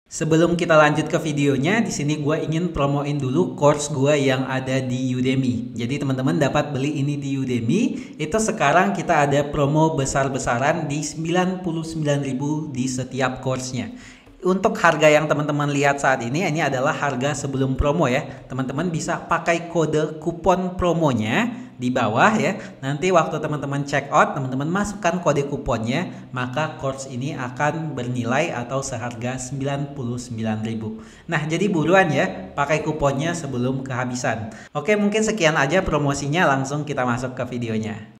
Sebelum kita lanjut ke videonya, di sini gue ingin promoin dulu course gue yang ada di Udemy. Jadi teman-teman dapat beli ini di Udemy. Itu sekarang kita ada promo besar-besaran di 99.000 di setiap course-nya. Untuk harga yang teman-teman lihat saat ini adalah harga sebelum promo ya. Teman-teman bisa pakai kode kupon promonya di bawah ya. Nanti waktu teman-teman check out, teman-teman masukkan kode kuponnya, maka course ini akan bernilai atau seharga 99.000. Nah, jadi buruan ya, pakai kuponnya sebelum kehabisan. Oke, mungkin sekian aja promosinya, langsung kita masuk ke videonya.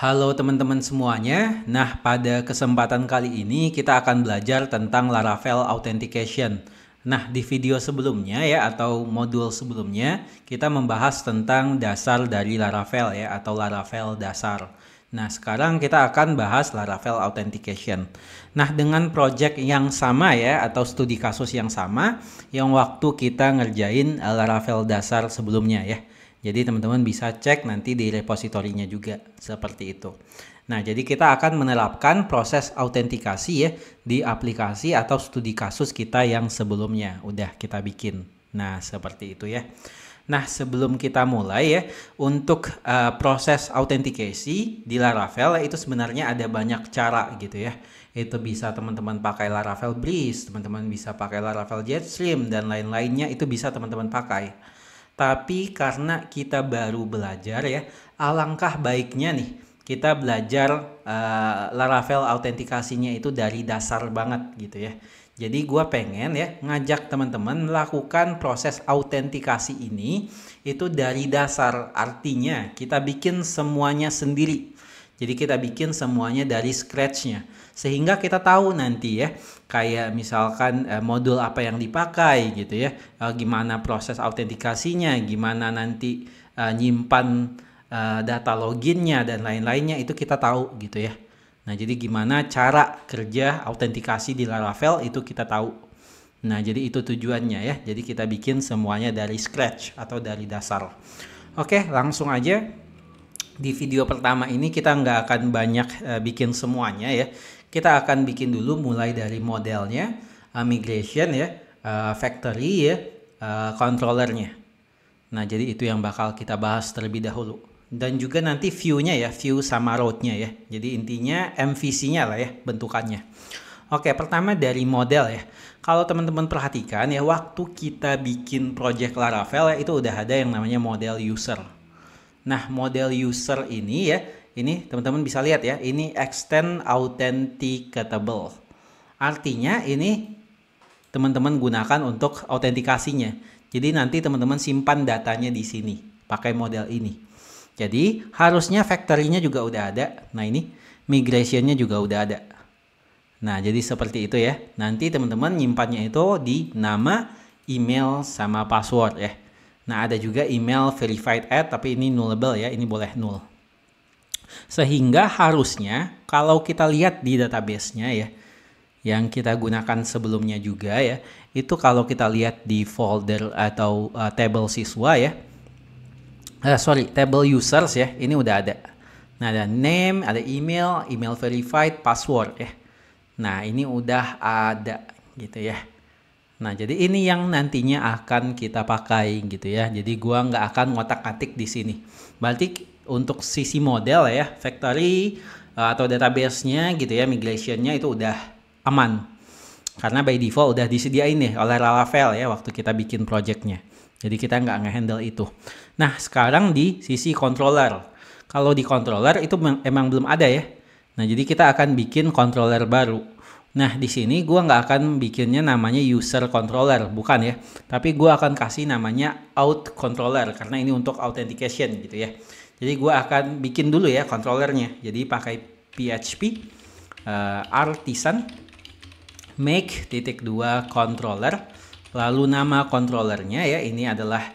Halo teman-teman semuanya. Nah, pada kesempatan kali ini kita akan belajar tentang Laravel Authentication. Nah, di video sebelumnya ya atau modul sebelumnya kita membahas tentang dasar dari Laravel ya atau Laravel dasar. Nah, sekarang kita akan bahas Laravel Authentication. Nah, dengan project yang sama ya atau studi kasus yang sama yang waktu kita ngerjain Laravel dasar sebelumnya ya. Jadi teman-teman bisa cek nanti di repositorinya juga seperti itu. Nah, jadi kita akan menerapkan proses autentikasi ya di aplikasi atau studi kasus kita yang sebelumnya udah kita bikin. Nah, seperti itu ya. Nah, sebelum kita mulai ya, untuk proses autentikasi di Laravel itu sebenarnya ada banyak cara gitu ya. Itu bisa teman-teman pakai Laravel Breeze, teman-teman bisa pakai Laravel Jetstream dan lain-lainnya itu bisa teman-teman pakai. Tapi karena kita baru belajar ya, alangkah baiknya nih kita belajar Laravel autentikasinya itu dari dasar banget gitu ya. Jadi gue pengen ya ngajak teman-teman melakukan proses autentikasi ini itu dari dasar. Artinya kita bikin semuanya sendiri. Jadi kita bikin semuanya dari scratch-nya. Sehingga kita tahu nanti ya, kayak misalkan modul apa yang dipakai gitu ya, gimana proses autentikasinya, gimana nanti nyimpan data loginnya dan lain-lainnya itu kita tahu gitu ya. Nah, jadi gimana cara kerja autentikasi di Laravel itu kita tahu. Nah, jadi itu tujuannya ya. Jadi kita bikin semuanya dari scratch atau dari dasar. Oke, langsung aja. Di video pertama ini kita nggak akan banyak bikin semuanya ya. Kita akan bikin dulu mulai dari modelnya, migration ya, factory ya, controllernya. Nah, jadi itu yang bakal kita bahas terlebih dahulu. Dan juga nanti view-nya ya, view sama road-nya ya. Jadi intinya MVC-nya lah ya bentukannya. Oke, pertama dari model ya. Kalau teman-teman perhatikan ya, waktu kita bikin project Laravel ya, itu udah ada yang namanya model user. Nah, model user ini ya, ini teman-teman bisa lihat ya, ini extend authenticatable. Artinya ini teman-teman gunakan untuk autentikasinya. Jadi nanti teman-teman simpan datanya di sini pakai model ini. Jadi harusnya factory-nya juga udah ada. Nah, ini migration-nya juga udah ada. Nah, jadi seperti itu ya. Nanti teman-teman nyimpannya itu di nama, email, sama password ya. Nah, ada juga email verified at, tapi ini nullable ya, ini boleh null. Sehingga harusnya kalau kita lihat di database-nya ya, yang kita gunakan sebelumnya juga ya, itu kalau kita lihat di folder atau table siswa ya, table users ya, ini udah ada. Nah, ada name, ada email, email verified, password ya. Nah, ini udah ada gitu ya. Nah, jadi ini yang nantinya akan kita pakai gitu ya. Jadi gua nggak akan ngotak-atik di sini. Berarti untuk sisi model ya, factory atau database-nya gitu ya, migration-nya itu udah aman. Karena by default udah disediain nih oleh Laravel ya waktu kita bikin project-nya. Jadi kita nggak nge-handle itu. Nah, sekarang di sisi controller. Kalau di controller itu emang belum ada ya. Nah, jadi kita akan bikin controller baru. Nah, di sini gue nggak akan bikinnya namanya user controller, bukan ya. Tapi gue akan kasih namanya out controller, karena ini untuk authentication gitu ya. Jadi gue akan bikin dulu ya controllernya. Jadi pakai PHP artisan make.2 controller. Lalu nama controllernya ya, ini adalah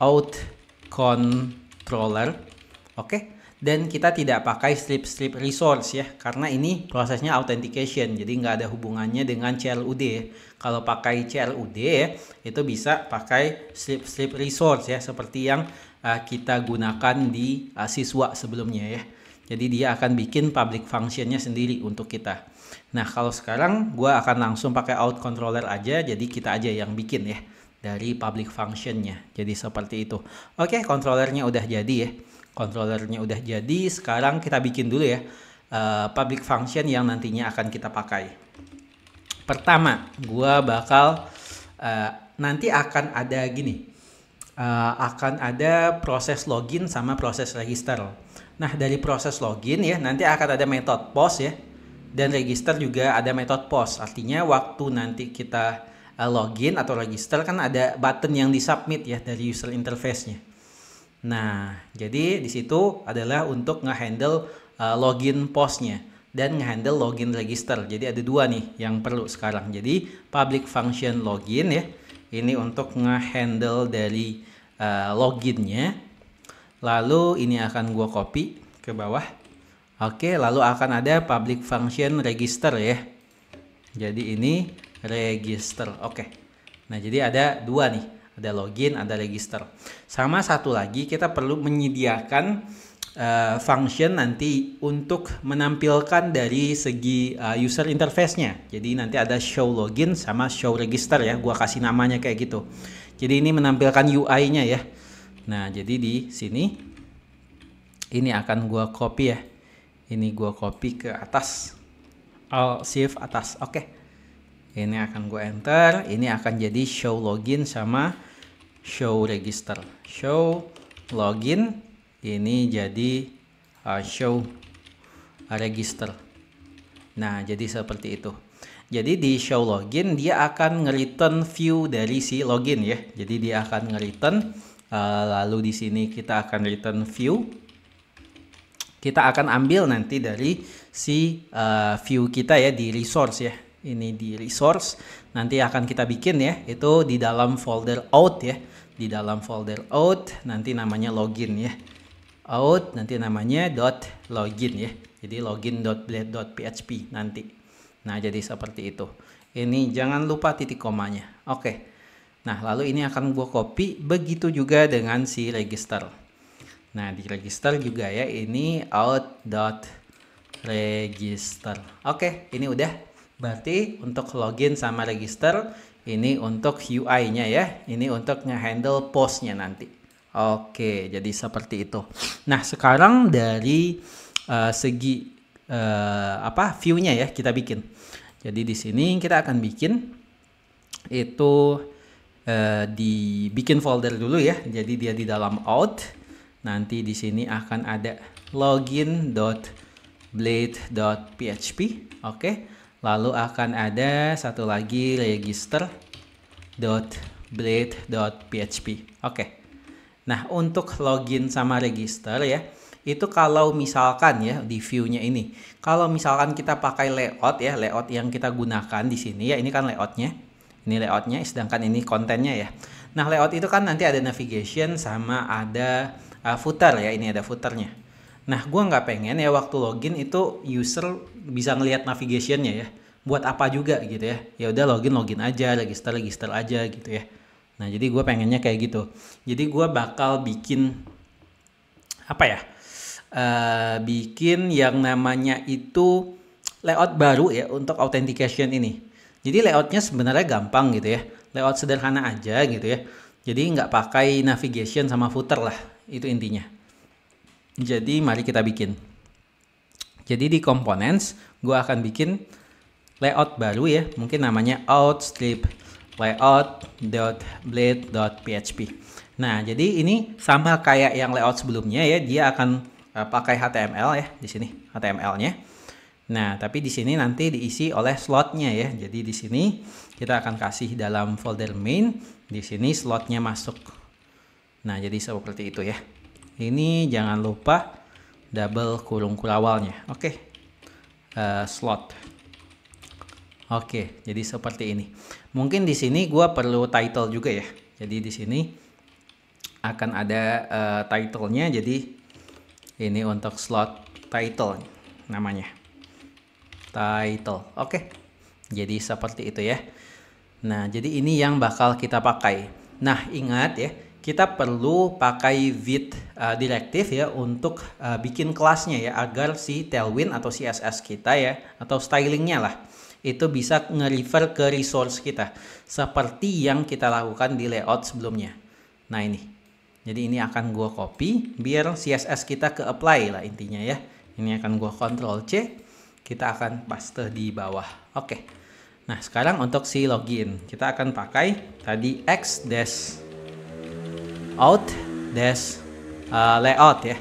out controller. Oke. Dan kita tidak pakai strip resource ya, karena ini prosesnya authentication, jadi nggak ada hubungannya dengan CLUD ya. Kalau pakai CLUD ya, itu bisa pakai strip resource ya, seperti yang kita gunakan di siswa sebelumnya ya. Jadi dia akan bikin public functionnya sendiri untuk kita. Nah, kalau sekarang gue akan langsung pakai out controller aja, jadi kita aja yang bikin ya dari public functionnya. Jadi seperti itu. Oke, controllernya udah jadi ya. Controllernya udah jadi, sekarang kita bikin dulu ya public function yang nantinya akan kita pakai. Pertama, gue bakal nanti akan ada gini, akan ada proses login sama proses register. Nah, dari proses login ya, nanti akan ada metode post ya, dan register juga ada metode post. Artinya waktu nanti kita login atau register kan ada button yang disubmit ya dari user interface-nya. Nah, jadi di situ adalah untuk ngehandle login postnya dan ngehandle login register. Jadi ada dua nih yang perlu sekarang. Jadi public function login ya, ini untuk ngehandle dari loginnya. Lalu ini akan gua copy ke bawah. Oke, lalu akan ada public function register ya. Jadi ini register. Oke. Nah, jadi ada dua nih. Ada login, ada register. Sama satu lagi, kita perlu menyediakan function nanti untuk menampilkan dari segi user interface-nya. Jadi nanti ada show login sama show register ya. Gua kasih namanya kayak gitu. Jadi ini menampilkan UI-nya ya. Nah, jadi di sini ini akan gua copy ya. Ini gua copy ke atas. Shift atas. Oke. Ini akan gua enter. Ini akan jadi show login sama show register. Show login ini jadi show register. Nah, jadi seperti itu. Jadi di show login dia akan nge-return view dari si login ya. Jadi dia akan nge-return lalu di sini kita akan return view. Kita akan ambil nanti dari si view kita ya di resource ya. Ini di resource nanti akan kita bikin ya, itu di dalam folder out ya. Di dalam folder out nanti namanya login ya. Out nanti namanya .login ya. Jadi login.blade.php nanti. Nah, jadi seperti itu. Ini jangan lupa titik komanya. Oke. Nah, lalu ini akan gue copy, begitu juga dengan si register. Nah, di register juga ya, ini out.register. Oke, ini udah. Berarti untuk login sama register, ini untuk UI-nya ya, ini untuk nge-handle post-nya nanti. Oke, jadi seperti itu. Nah, sekarang dari segi view-nya ya, kita bikin. Jadi di sini kita akan bikin itu dibikin folder dulu ya. Jadi dia di dalam out. Nanti di sini akan ada login.blade.php. Oke. Lalu akan ada satu lagi register.blade.php. Oke. Nah, untuk login sama register ya, itu kalau misalkan ya di view-nya ini, kalau misalkan kita pakai layout ya, layout yang kita gunakan di sini ya, ini kan layoutnya. Ini layoutnya, sedangkan ini kontennya ya. Nah, layout itu kan nanti ada navigation sama ada footer ya. Ini ada footernya. Nah, gua nggak pengen ya waktu login itu user bisa ngelihat navigationnya ya. Buat apa juga gitu ya. Ya udah login aja, register aja gitu ya. Nah, jadi gue pengennya kayak gitu. Jadi gue bakal bikin bikin yang namanya itu layout baru ya untuk authentication ini. Jadi layoutnya sebenarnya gampang gitu ya. Layout sederhana aja gitu ya. Jadi nggak pakai navigation sama footer lah. Itu intinya. Jadi mari kita bikin. Jadi di components gue akan bikin layout baru ya. Mungkin namanya outstrip layout.blade.php. Nah, jadi ini sama kayak yang layout sebelumnya ya. Dia akan pakai HTML ya di sini HTML-nya. Nah, tapi di sini nanti diisi oleh slotnya ya. Jadi di sini kita akan kasih dalam folder main. Di sini slotnya masuk. Nah, jadi seperti itu ya. Ini jangan lupa double kurung kurawalnya. Oke. Slot. Oke, jadi seperti ini. Mungkin di sini gua perlu title juga ya. Jadi di sini akan ada title-nya. Jadi ini untuk slot title namanya. Title. Oke. Jadi seperti itu ya. Nah, jadi ini yang bakal kita pakai. Nah, ingat ya, kita perlu pakai with directive ya untuk bikin kelasnya ya, agar si Tailwind atau CSS kita ya, atau stylingnya lah, itu bisa nge-refer ke resource kita seperti yang kita lakukan di layout sebelumnya. Nah ini, jadi ini akan gua copy biar CSS kita ke apply lah intinya ya. Ini akan gua Ctrl C, kita akan paste di bawah. Oke. Nah sekarang untuk si login kita akan pakai tadi x-out-layout ya.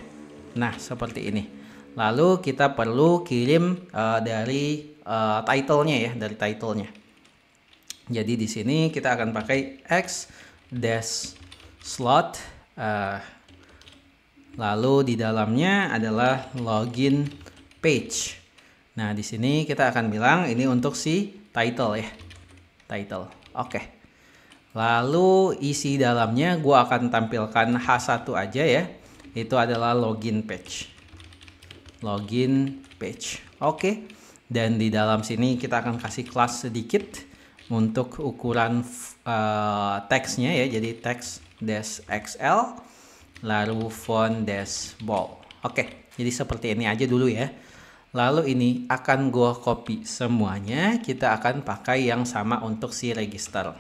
Nah seperti ini. Lalu kita perlu kirim dari title-nya ya, dari title-nya. Jadi di sini kita akan pakai x-slot, lalu di dalamnya adalah login page. Nah di sini kita akan bilang ini untuk si title ya, title. Oke. Lalu isi dalamnya gua akan tampilkan H1 aja ya. Itu adalah login page. Login page. Oke. Dan di dalam sini kita akan kasih kelas sedikit untuk ukuran teksnya ya. Jadi text -xl lalu font -bold. Oke. Jadi seperti ini aja dulu ya. Lalu ini akan gua copy semuanya. Kita akan pakai yang sama untuk si register.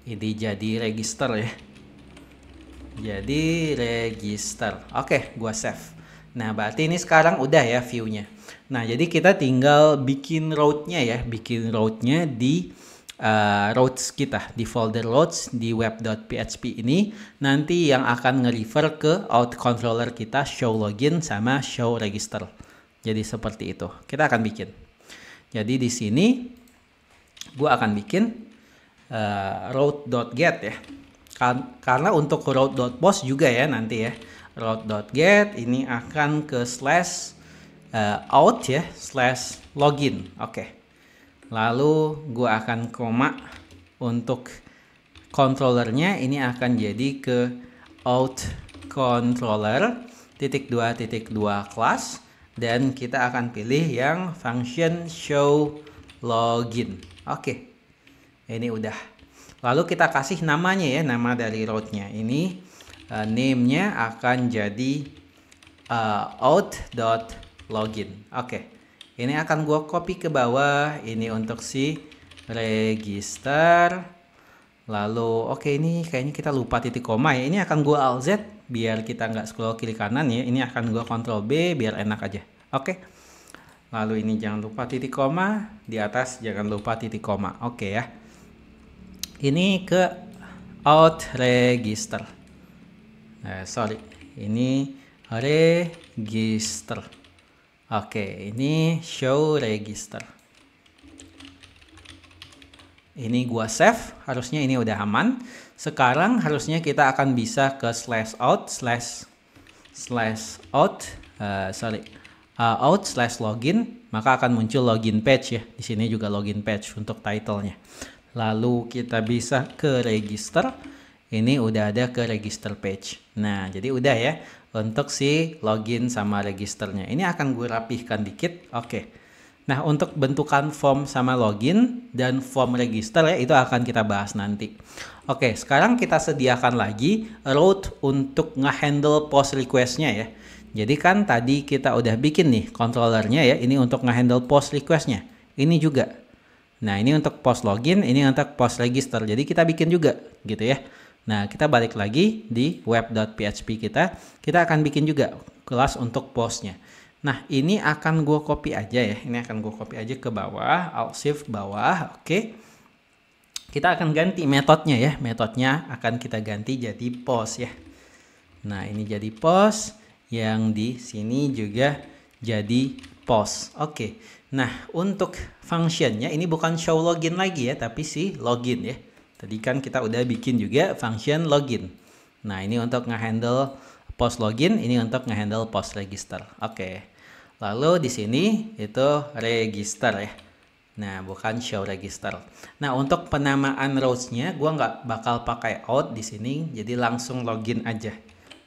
Ini jadi register ya. Jadi register. Oke, gua save. Nah, berarti ini sekarang udah ya view-nya. Nah, jadi kita tinggal bikin route-nya ya. Bikin route-nya di routes kita. Di folder routes di web.php ini. Nanti yang akan nge-refer ke out controller kita show login sama show register. Jadi seperti itu. Kita akan bikin. Jadi di sini gua akan bikin route.get ya. Karena untuk route.post juga ya nanti ya. Route.get ini akan ke /out ya, /login. Oke. Lalu gua akan koma untuk controllernya ini akan jadi ke out controller -2 class dan kita akan pilih yang function show login. Oke. Ini udah. Lalu kita kasih namanya ya, nama dari route-nya. Ini name-nya akan jadi out.login. Oke. Ini akan gua copy ke bawah. Ini untuk si register. Lalu oke, ini kayaknya kita lupa titik koma ya. Ini akan gua Alt Z biar kita nggak scroll kiri kanan ya. Ini akan gua Ctrl B biar enak aja. Oke. Lalu ini jangan lupa titik koma. Di atas jangan lupa titik koma. Oke ya. Ini ke out register. Sorry. Ini register. Oke, ini show register. Ini gua save, harusnya ini udah aman. Sekarang harusnya kita akan bisa ke out/login, maka akan muncul login page ya. Di sini juga login page untuk title-nya. Lalu kita bisa ke register. Ini udah ada ke register page. Nah, jadi udah ya untuk si login sama registernya. Ini akan gue rapihkan dikit. Oke. Nah, untuk bentukan form sama login dan form register ya, itu akan kita bahas nanti. Oke, sekarang kita sediakan lagi route untuk nge-handle post request-nya ya. Jadi kan tadi kita udah bikin nih controllernya ya. Ini untuk nge-handle post request-nya. Ini juga. Nah, ini untuk post login, ini untuk post register. Jadi kita bikin juga gitu ya. Nah, kita balik lagi di web.php kita. Kita akan bikin juga kelas untuk postnya. Nah, ini akan gue copy aja ya. Ini akan gue copy aja ke bawah. Alt Shift bawah. Oke. Kita akan ganti metodenya ya. Metodenya akan kita ganti jadi post ya. Nah, ini jadi post. Yang di sini juga jadi post. Oke. Nah, untuk functionnya ini bukan show login lagi ya, tapi si login ya. Tadi kan kita udah bikin juga function login. Nah, ini untuk nge-handle post login, ini untuk nge-handle post register. Oke. Lalu di sini itu register ya. Nah, bukan show register. Nah, untuk penamaan rows-nya gua nggak bakal pakai out di sini, jadi langsung login aja.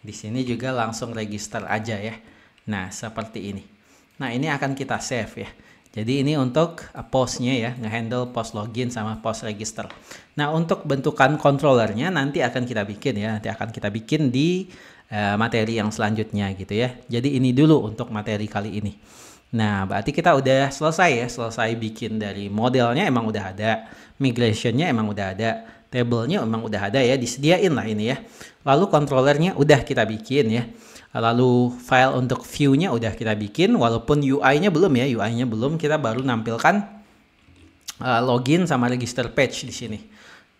Di sini juga langsung register aja ya. Nah, seperti ini. Nah, ini akan kita save ya. Jadi ini untuk postnya ya, ngehandle post login sama post register. Nah, untuk bentukan controllernya nanti akan kita bikin ya, nanti akan kita bikin di materi yang selanjutnya gitu ya. Jadi ini dulu untuk materi kali ini. Nah, berarti kita udah selesai ya, selesai bikin dari modelnya emang udah ada, migrationnya emang udah ada, tabelnya emang udah ada ya, disediain lah ini ya. Lalu controllernya udah kita bikin ya. Lalu file untuk view-nya udah kita bikin, walaupun UI-nya belum ya, UI-nya belum, kita baru nampilkan login sama register page di sini.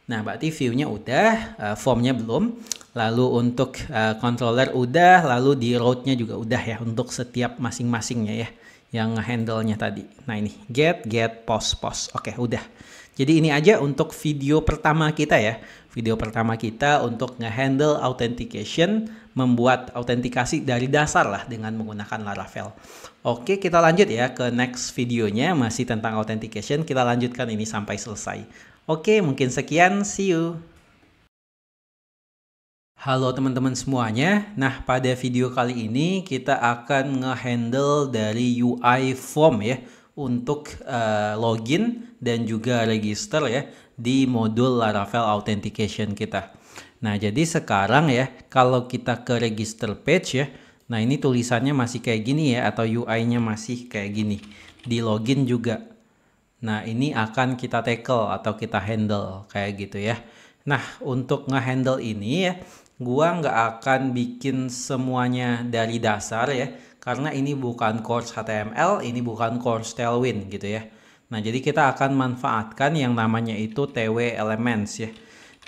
Nah, berarti view-nya udah, form-nya belum. Lalu untuk controller udah, lalu di route-nya juga udah ya untuk setiap masing-masingnya ya, yang handle-nya tadi. Nah, ini get, post. Oke, udah. Jadi ini aja untuk video pertama kita ya. Video pertama kita untuk nge-handle authentication, membuat autentikasi dari dasar lah dengan menggunakan Laravel. Oke, kita lanjut ya ke next videonya, masih tentang authentication. Kita lanjutkan ini sampai selesai. Oke, mungkin sekian. See you. Halo teman-teman semuanya. Nah, pada video kali ini kita akan nge-handle dari UI form ya untuk login dan juga register ya di modul Laravel Authentication kita. Nah, jadi sekarang ya kalau kita ke register page ya, nah ini tulisannya masih kayak gini ya, atau UI-nya masih kayak gini. Di login juga. Nah, ini akan kita tackle atau kita handle kayak gitu ya. Nah, untuk nge-handle ini ya, gua nggak akan bikin semuanya dari dasar ya, karena ini bukan course HTML, ini bukan course Tailwind gitu ya. Nah, jadi kita akan manfaatkan yang namanya itu TW Elements ya.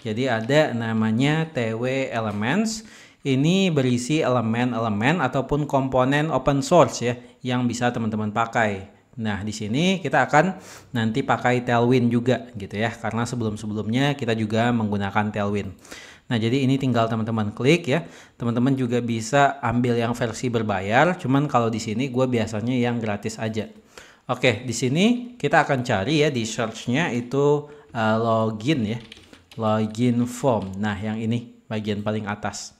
Jadi ada namanya TW Elements, ini berisi elemen-elemen ataupun komponen open source ya, yang bisa teman-teman pakai. Nah, di sini kita akan nanti pakai Tailwind juga gitu ya, karena sebelum-sebelumnya kita juga menggunakan Tailwind. Nah, jadi ini tinggal teman-teman klik ya. Teman-teman juga bisa ambil yang versi berbayar, cuman kalau di sini gue biasanya yang gratis aja. Oke, di sini kita akan cari ya, di search-nya itu login ya. Login form. Nah, yang ini bagian paling atas.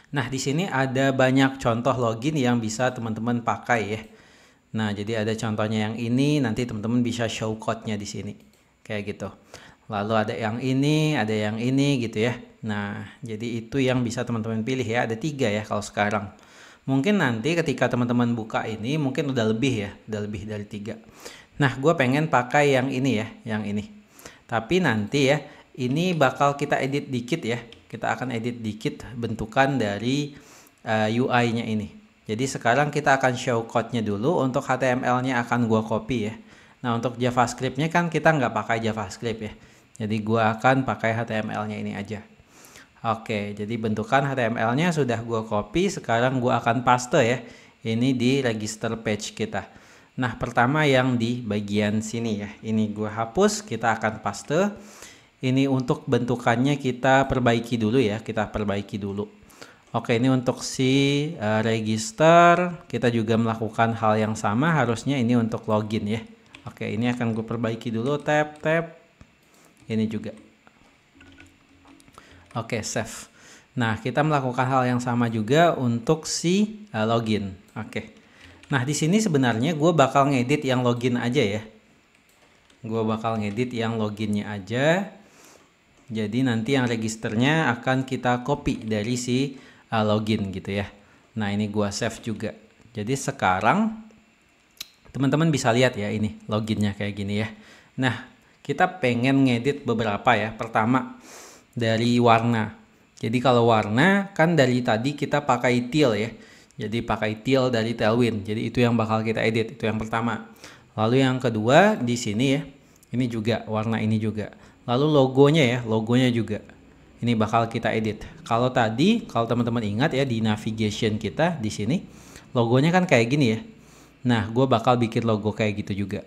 Nah, di sini ada banyak contoh login yang bisa teman-teman pakai ya. Nah, jadi ada contohnya yang ini, nanti teman-teman bisa show code-nya di sini. Kayak gitu. Lalu ada yang ini gitu ya. Nah, jadi itu yang bisa teman-teman pilih ya. Ada 3 ya kalau sekarang. Mungkin nanti ketika teman-teman buka ini, mungkin udah lebih ya. Udah lebih dari 3. Nah, gue pengen pakai yang ini ya, yang ini. Tapi nanti ya, ini bakal kita edit dikit ya. Kita akan edit dikit bentukan dari UI-nya ini. Jadi sekarang kita akan show code-nya dulu. Untuk HTML-nya akan gua copy ya. Nah, untuk JavaScript-nya kan kita nggak pakai JavaScript ya. Jadi gua akan pakai HTML-nya ini aja. Oke, jadi bentukan HTML-nya sudah gua copy. Sekarang gua akan paste ya. Ini di register page kita. Nah, pertama yang di bagian sini ya. Ini gua hapus, kita akan paste. Ini untuk bentukannya kita perbaiki dulu ya. Kita perbaiki dulu. Oke, ini untuk si register, kita juga melakukan hal yang sama, harusnya ini untuk login ya. Oke, ini akan gue perbaiki dulu, tab, ini juga. Oke, save. Nah, kita melakukan hal yang sama juga untuk si login. Oke. Nah, di sini sebenarnya gue bakal ngedit yang login aja ya. Gue bakal ngedit yang loginnya aja. Jadi nanti yang registernya akan kita copy dari si login gitu ya. Nah, ini gua save juga. Jadi sekarang teman-teman bisa lihat ya, ini loginnya kayak gini ya. Nah, kita pengen ngedit beberapa ya. Pertama dari warna. Jadi kalau warna kan dari tadi kita pakai teal ya. Jadi pakai teal dari Tailwind. Jadi itu yang bakal kita edit, itu yang pertama. Lalu yang kedua di sini ya. Ini juga warna ini juga. Lalu logonya ya, logonya juga. Ini bakal kita edit. Kalau tadi, kalau teman-teman ingat ya di navigation kita di sini, logonya kan kayak gini ya. Nah, gue bakal bikin logo kayak gitu juga.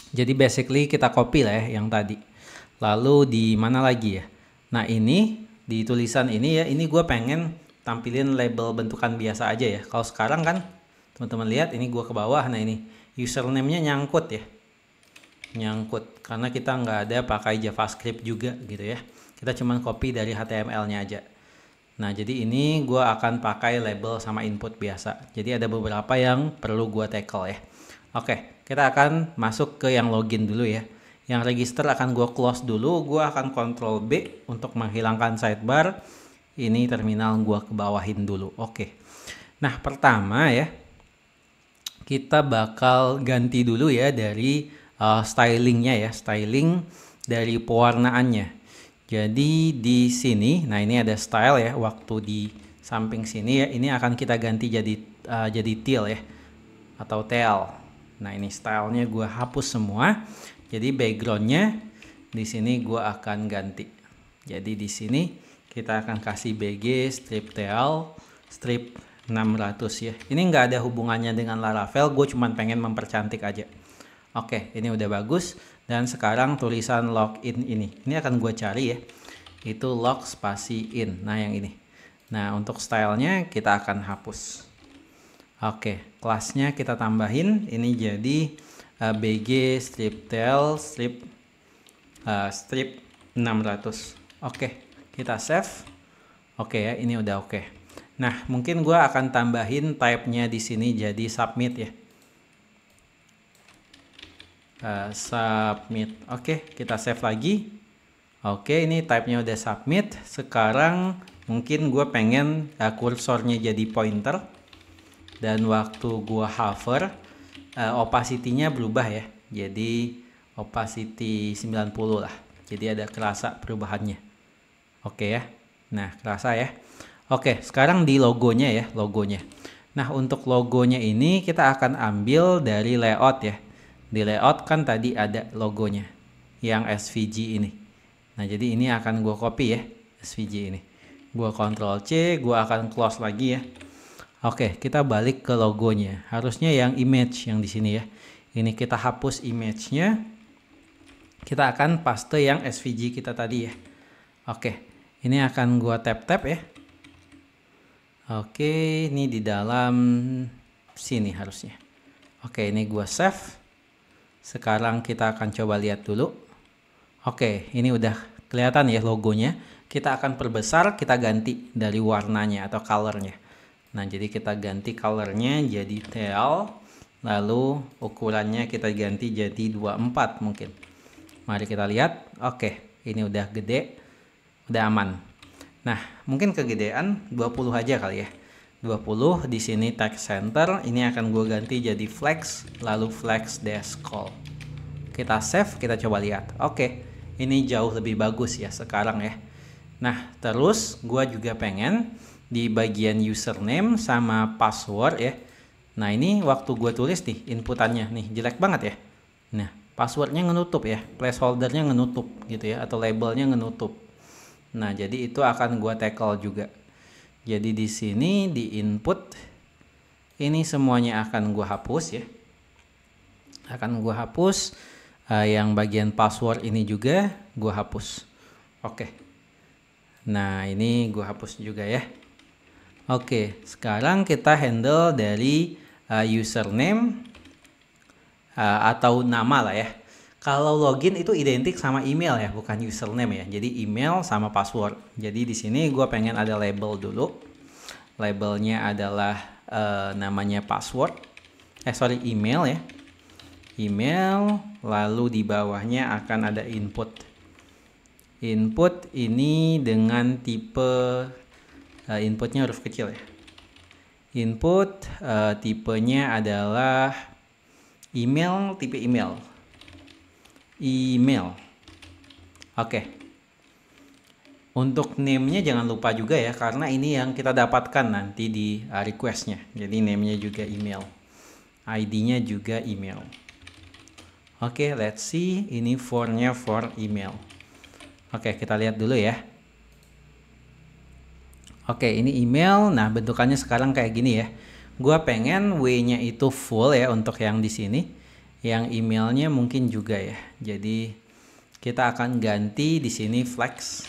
Jadi basically kita copy lah ya yang tadi. Lalu di mana lagi ya? Nah, ini di tulisan ini ya, ini gue pengen tampilin label bentukan biasa aja ya. Kalau sekarang kan teman-teman lihat ini gue ke bawah. Nah, ini username-nya nyangkut ya. Nyangkut karena kita nggak ada pakai JavaScript juga gitu ya. Kita cuma copy dari HTML-nya aja. Nah, jadi ini gue akan pakai label sama input biasa. Jadi ada beberapa yang perlu gue tackle ya. Oke, kita akan masuk ke yang login dulu ya. Yang register akan gue close dulu. Gue akan Ctrl B untuk menghilangkan sidebar. Ini terminal gue kebawahin dulu. Oke. Nah, pertama ya, kita bakal ganti dulu ya dari stylingnya ya, styling dari pewarnaannya. Jadi di sini, nah ini ada style ya, waktu di samping sini ya, ini akan kita ganti jadi teal ya, atau teal. Nah ini stylenya gue hapus semua. Jadi backgroundnya di sini gue akan ganti. Jadi di sini kita akan kasih BG strip teal strip 600 ya. Ini nggak ada hubungannya dengan Laravel, gue cuma pengen mempercantik aja. Oke, ini udah bagus. Dan sekarang tulisan login ini akan gue cari ya. Itu log spasi in. Nah yang ini. Nah untuk stylenya kita akan hapus. Oke, kelasnya kita tambahin. Ini jadi BG strip tail strip 600. Oke, kita save. Oke ya, ini udah oke. Nah, mungkin gue akan tambahin type-nya di sini jadi submit ya. Submit. Oke, kita save lagi. Oke, ini type-nya udah submit. Sekarang mungkin gue pengen kursornya jadi pointer. Dan waktu gue hover, opacity-nya berubah ya. Jadi opacity 90 lah. Jadi ada kerasa perubahannya. Oke ya. Nah, kerasa ya. Oke, sekarang di logonya ya, logonya. Nah, untuk logonya ini kita akan ambil dari layout ya. Di layout kan tadi ada logonya yang SVG ini. Nah, jadi ini akan gue copy ya, SVG ini. Gue Ctrl C, gue akan close lagi ya. Oke, kita balik ke logonya. Harusnya yang image yang di sini ya. Ini kita hapus image-nya. Kita akan paste yang SVG kita tadi ya. Oke, ini akan gue tap-tap ya. Oke, ini di dalam sini harusnya. Oke, ini gue save. Sekarang kita akan coba lihat dulu. Oke, ini udah kelihatan ya logonya. Kita akan perbesar, kita ganti dari warnanya atau colornya. Nah, jadi kita ganti colornya jadi teal. Lalu ukurannya kita ganti jadi 24 mungkin. Mari kita lihat. Oke, ini udah gede. Udah aman. Nah, mungkin kegedean 20 aja kali ya. 20 di sini text center, ini akan gue ganti jadi flex, lalu flex dash call. Kita save, kita coba lihat. Oke, ini jauh lebih bagus ya sekarang ya. Nah, terus gue juga pengen di bagian username sama password ya. Nah, ini waktu gue tulis nih inputannya nih jelek banget ya. Nah, passwordnya ngenutup ya, placeholdernya ngenutup gitu ya, atau labelnya ngenutup. Nah, jadi itu akan gue tackle juga. Jadi di sini di input ini semuanya akan gue hapus ya. Akan gue hapus yang bagian password ini juga gue hapus. Oke. Nah, ini gue hapus juga ya. Oke, sekarang kita handle dari username atau nama lah ya. Kalau login itu identik sama email ya, bukan username ya. Jadi email sama password. Jadi di sini gue pengen ada label dulu. Labelnya adalah namanya password. Email ya. Email, lalu di bawahnya akan ada input. Input ini dengan tipe inputnya huruf kecil ya. Input tipenya adalah email, tipe email. Email. Oke. Untuk name-nya jangan lupa juga ya, karena ini yang kita dapatkan nanti di request-nya. Jadi name-nya juga email. ID-nya juga email. Oke, let's see. Ini for-nya for email. Oke, kita lihat dulu ya. Oke, ini email. Nah, bentukannya sekarang kayak gini ya. Gua pengen W-nya itu full ya untuk yang di sini. Yang emailnya mungkin juga ya. Jadi kita akan ganti di sini flex,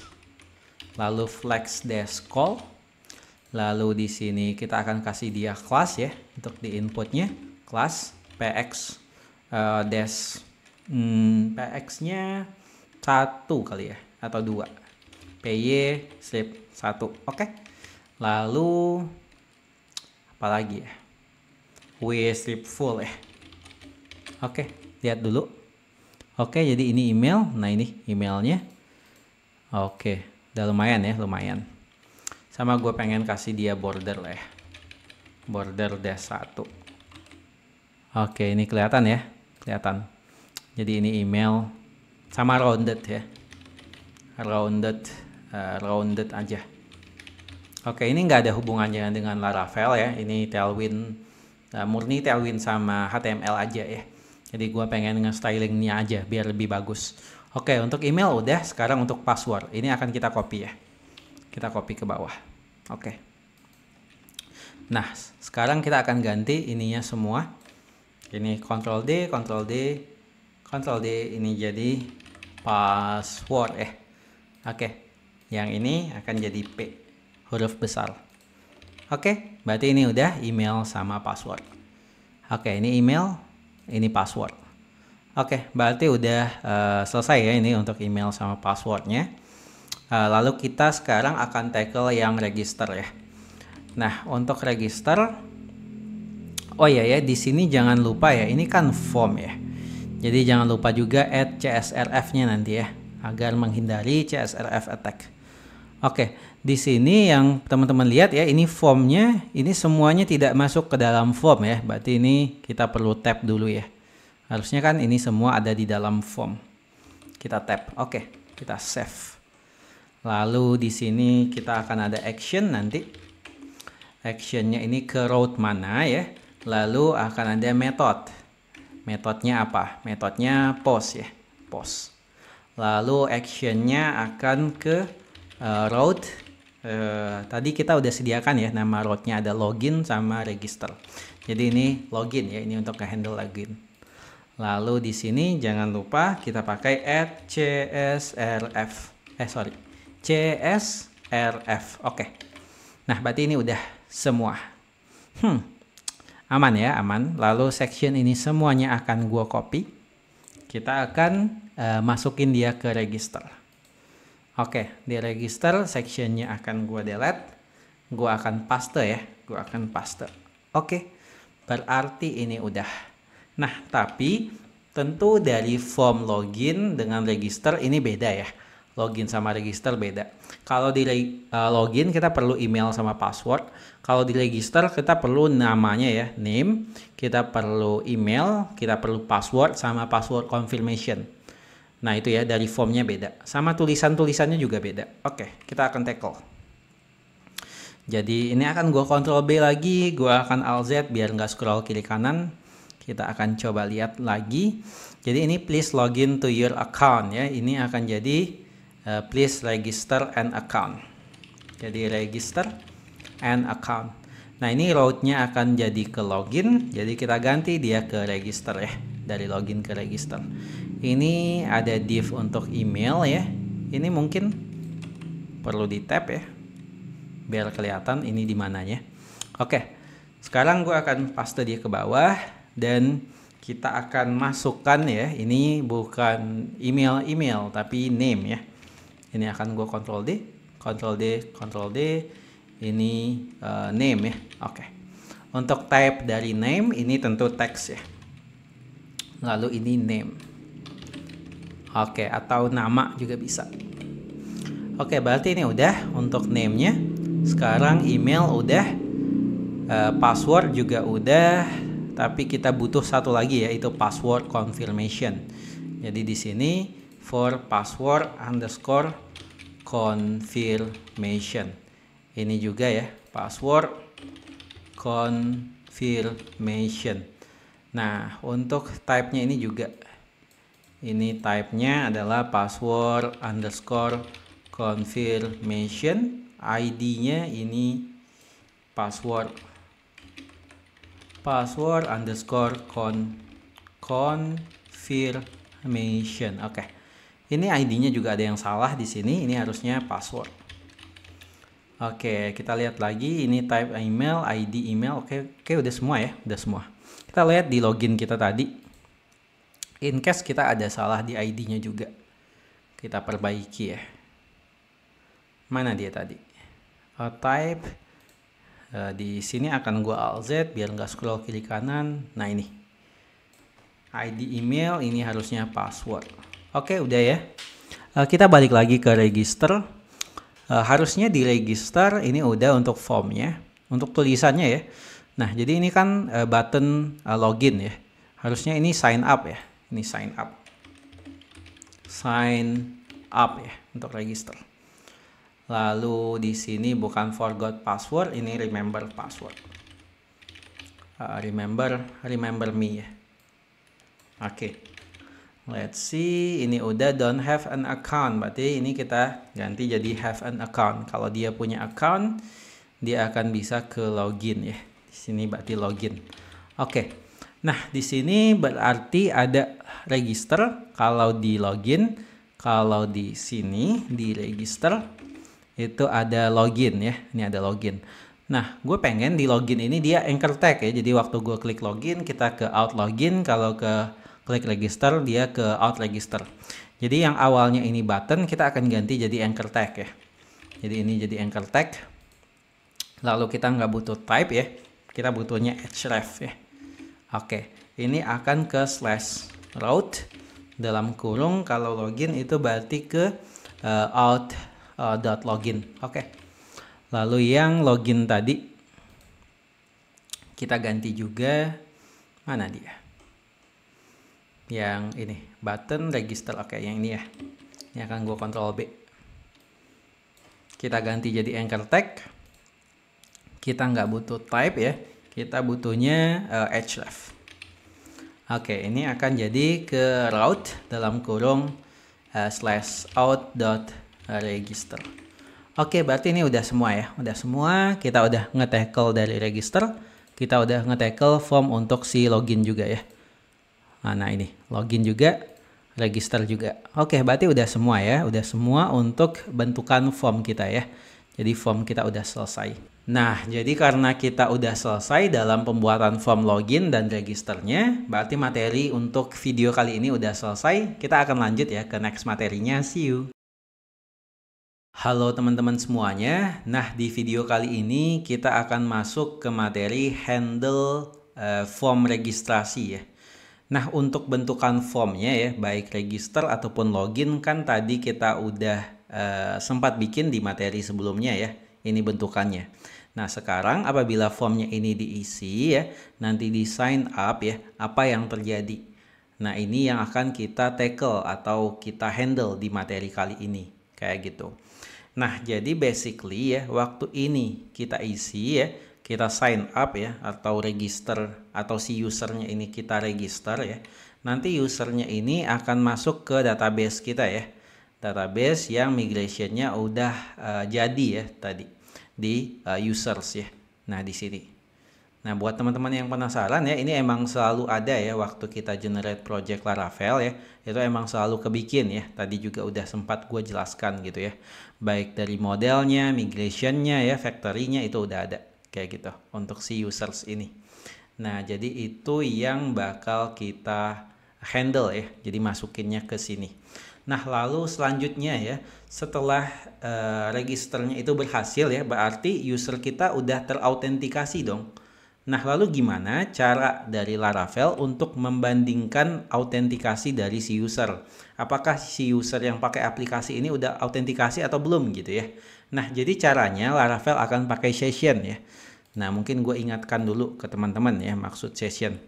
lalu flex dash call, lalu di sini kita akan kasih dia class ya untuk di inputnya class px dash px-nya 1 kali ya atau 2 py strip 1. Oke. Lalu apa lagi ya? Wasteful ya. Oke, lihat dulu. Oke, jadi ini email. Nah, ini emailnya. Oke, udah lumayan ya, lumayan. Sama gue pengen kasih dia border lah ya. Border -1. Oke, ini kelihatan ya. Kelihatan. Jadi ini email sama rounded ya. Rounded aja. Oke, ini nggak ada hubungannya dengan Laravel ya. Ini Tailwind, murni Tailwind sama HTML aja ya. Jadi gue pengen nge-stylingnya aja biar lebih bagus. Oke, untuk email udah. Sekarang untuk password. Ini akan kita copy ya. Kita copy ke bawah. Oke. Nah, sekarang kita akan ganti ininya semua. Ini Ctrl D, Ctrl D, Ctrl D. Ini jadi password ya. Oke. Yang ini akan jadi P. Huruf besar. Oke, berarti ini udah email sama password. Oke, ini email, ini password. Oke, berarti udah selesai ya ini untuk email sama passwordnya. Lalu kita sekarang akan tackle yang register ya. Nah, untuk register, oh iya ya, di sini jangan lupa ya, ini kan form ya. Jadi jangan lupa juga add CSRF-nya nanti ya, agar menghindari CSRF attack. Oke, di sini yang teman-teman lihat ya, ini formnya, ini semuanya tidak masuk ke dalam form ya. Berarti ini kita perlu tab dulu ya. Harusnya kan ini semua ada di dalam form. Kita tab. Oke, kita save. Lalu di sini kita akan ada action nanti. Actionnya ini ke route mana ya. Lalu akan ada method. Metodenya apa? Metodenya post ya. Post. Lalu actionnya akan ke route. Tadi kita udah sediakan ya, nama route-nya ada login sama register. Jadi ini login ya, ini untuk handle login. Lalu di sini jangan lupa kita pakai add CSRF. CSRF. Oke. Nah, berarti ini udah semua. Aman ya, aman. Lalu section ini semuanya akan gua copy. Kita akan masukin dia ke register. Oke, di register sectionnya akan gua delete. Gua akan paste ya. Gua akan paste. Oke, berarti ini udah. Nah, tapi tentu dari form login dengan register ini beda ya. Login sama register beda. Kalau di login kita perlu email sama password. Kalau di register kita perlu namanya ya, name. Kita perlu email, kita perlu password sama password confirmation. Nah itu ya, dari formnya beda. Sama tulisan-tulisannya juga beda. Oke, kita akan tackle. Jadi ini akan gue Ctrl B lagi. Gue akan Alt Z biar nggak scroll kiri kanan. Kita akan coba lihat lagi. Jadi ini please login to your account ya. Ini akan jadi please register an account. Jadi register an account. Nah ini route-nya akan jadi ke login. Jadi kita ganti dia ke register ya. Dari login ke register. Ini ada div untuk email ya. Ini mungkin perlu di tab ya. Biar kelihatan ini di mananya. Oke. Sekarang gue akan paste dia ke bawah. Dan kita akan masukkan ya. Ini bukan email tapi name ya. Ini akan gue Ctrl D. Ctrl D. Ctrl D. Ini name ya. Oke. Untuk type dari name ini tentu teks ya. Lalu ini name. Oke, atau nama juga bisa. Oke, berarti ini udah untuk name-nya. Sekarang email udah, password juga udah, tapi kita butuh satu lagi yaitu password confirmation. Jadi di sini for password underscore confirmation. Ini juga ya, password confirmation. Nah, untuk type-nya ini juga. Ini type-nya adalah password underscore confirmation. ID-nya ini password underscore confirmation. Oke. Ini ID-nya juga ada yang salah di sini. Ini harusnya password. Oke, kita lihat lagi. Ini type email, ID email. Oke, udah semua ya, udah semua. Kita lihat di login kita tadi. In case kita ada salah di ID-nya juga. Kita perbaiki ya. Mana dia tadi? Type Di sini akan gue Alt Z biar nggak scroll kiri kanan. Nah ini ID email, ini harusnya password. Oke, udah ya. Kita balik lagi ke register. Harusnya di register ini udah untuk formnya, untuk tulisannya ya. Nah jadi ini kan button login ya. Harusnya ini sign up ya. Ini sign up. Sign up ya untuk register. Lalu di sini bukan forgot password, ini remember password. Remember me ya. Oke. Let's see, ini udah don't have an account, berarti ini kita ganti jadi have an account. Kalau dia punya account, dia akan bisa ke login ya. Di sini berarti login. Oke. Nah, di sini berarti ada register kalau di login, kalau di sini di register itu ada login ya. Ini ada login. Nah, gue pengen di login ini dia anchor tag ya. Jadi waktu gue klik login, kita ke out login, kalau ke klik register, dia ke out register. Jadi yang awalnya ini button, kita akan ganti jadi anchor tag ya. Jadi ini jadi anchor tag. Lalu kita nggak butuh type ya. Kita butuhnya href ya. Oke, ini akan ke /route dalam kurung. Kalau login itu berarti ke out.login. Oke. Lalu yang login tadi kita ganti juga, mana dia? Yang ini button register. Oke, yang ini ya. Ini akan gue Ctrl B. Kita ganti jadi anchor tag. Kita nggak butuh type ya. Kita butuhnya href. Oke, ini akan jadi ke route dalam kurung /out.register. Oke, berarti ini udah semua ya. Udah semua. Kita udah nge-tackle dari register. Kita udah nge-tackle form untuk si login juga ya. Nah ini login juga, register juga. Oke, berarti udah semua ya. Udah semua untuk bentukan form kita ya. Jadi form kita udah selesai. Nah, jadi karena kita udah selesai dalam pembuatan form login dan registernya, berarti materi untuk video kali ini udah selesai. Kita akan lanjut ya ke next materinya. See you. Halo teman-teman semuanya. Nah, di video kali ini kita akan masuk ke materi handle form registrasi ya. Nah, untuk bentukan formnya ya, baik register ataupun login kan tadi kita udah sempat bikin di materi sebelumnya ya. Ini bentukannya. Nah, sekarang apabila formnya ini diisi ya, nanti di sign up ya, apa yang terjadi? Nah, ini yang akan kita tackle atau kita handle di materi kali ini. Kayak gitu. Nah, jadi basically ya, waktu ini kita isi ya, kita sign up ya, atau register, atau si usernya ini kita register ya. Nanti usernya ini akan masuk ke database kita ya. Database yang migrationnya udah jadi ya tadi di users ya. Nah, di sini. Nah, buat teman-teman yang penasaran ya, ini emang selalu ada ya waktu kita generate project Laravel ya. Itu emang selalu kebikin ya. Tadi juga udah sempat gue jelaskan gitu ya. Baik dari modelnya, migrationnya ya, factory-nya itu udah ada. Kayak gitu untuk si users ini. Nah, jadi itu yang bakal kita handle ya. Jadi masukinnya ke sini. Nah, lalu selanjutnya ya, setelah registernya itu berhasil ya, berarti user kita udah terautentikasi dong. Nah, lalu gimana cara dari Laravel untuk membandingkan autentikasi dari si user? Apakah si user yang pakai aplikasi ini udah autentikasi atau belum gitu ya? Nah, jadi caranya Laravel akan pakai session ya. Nah, mungkin gue ingatkan dulu ke teman-teman ya maksud session.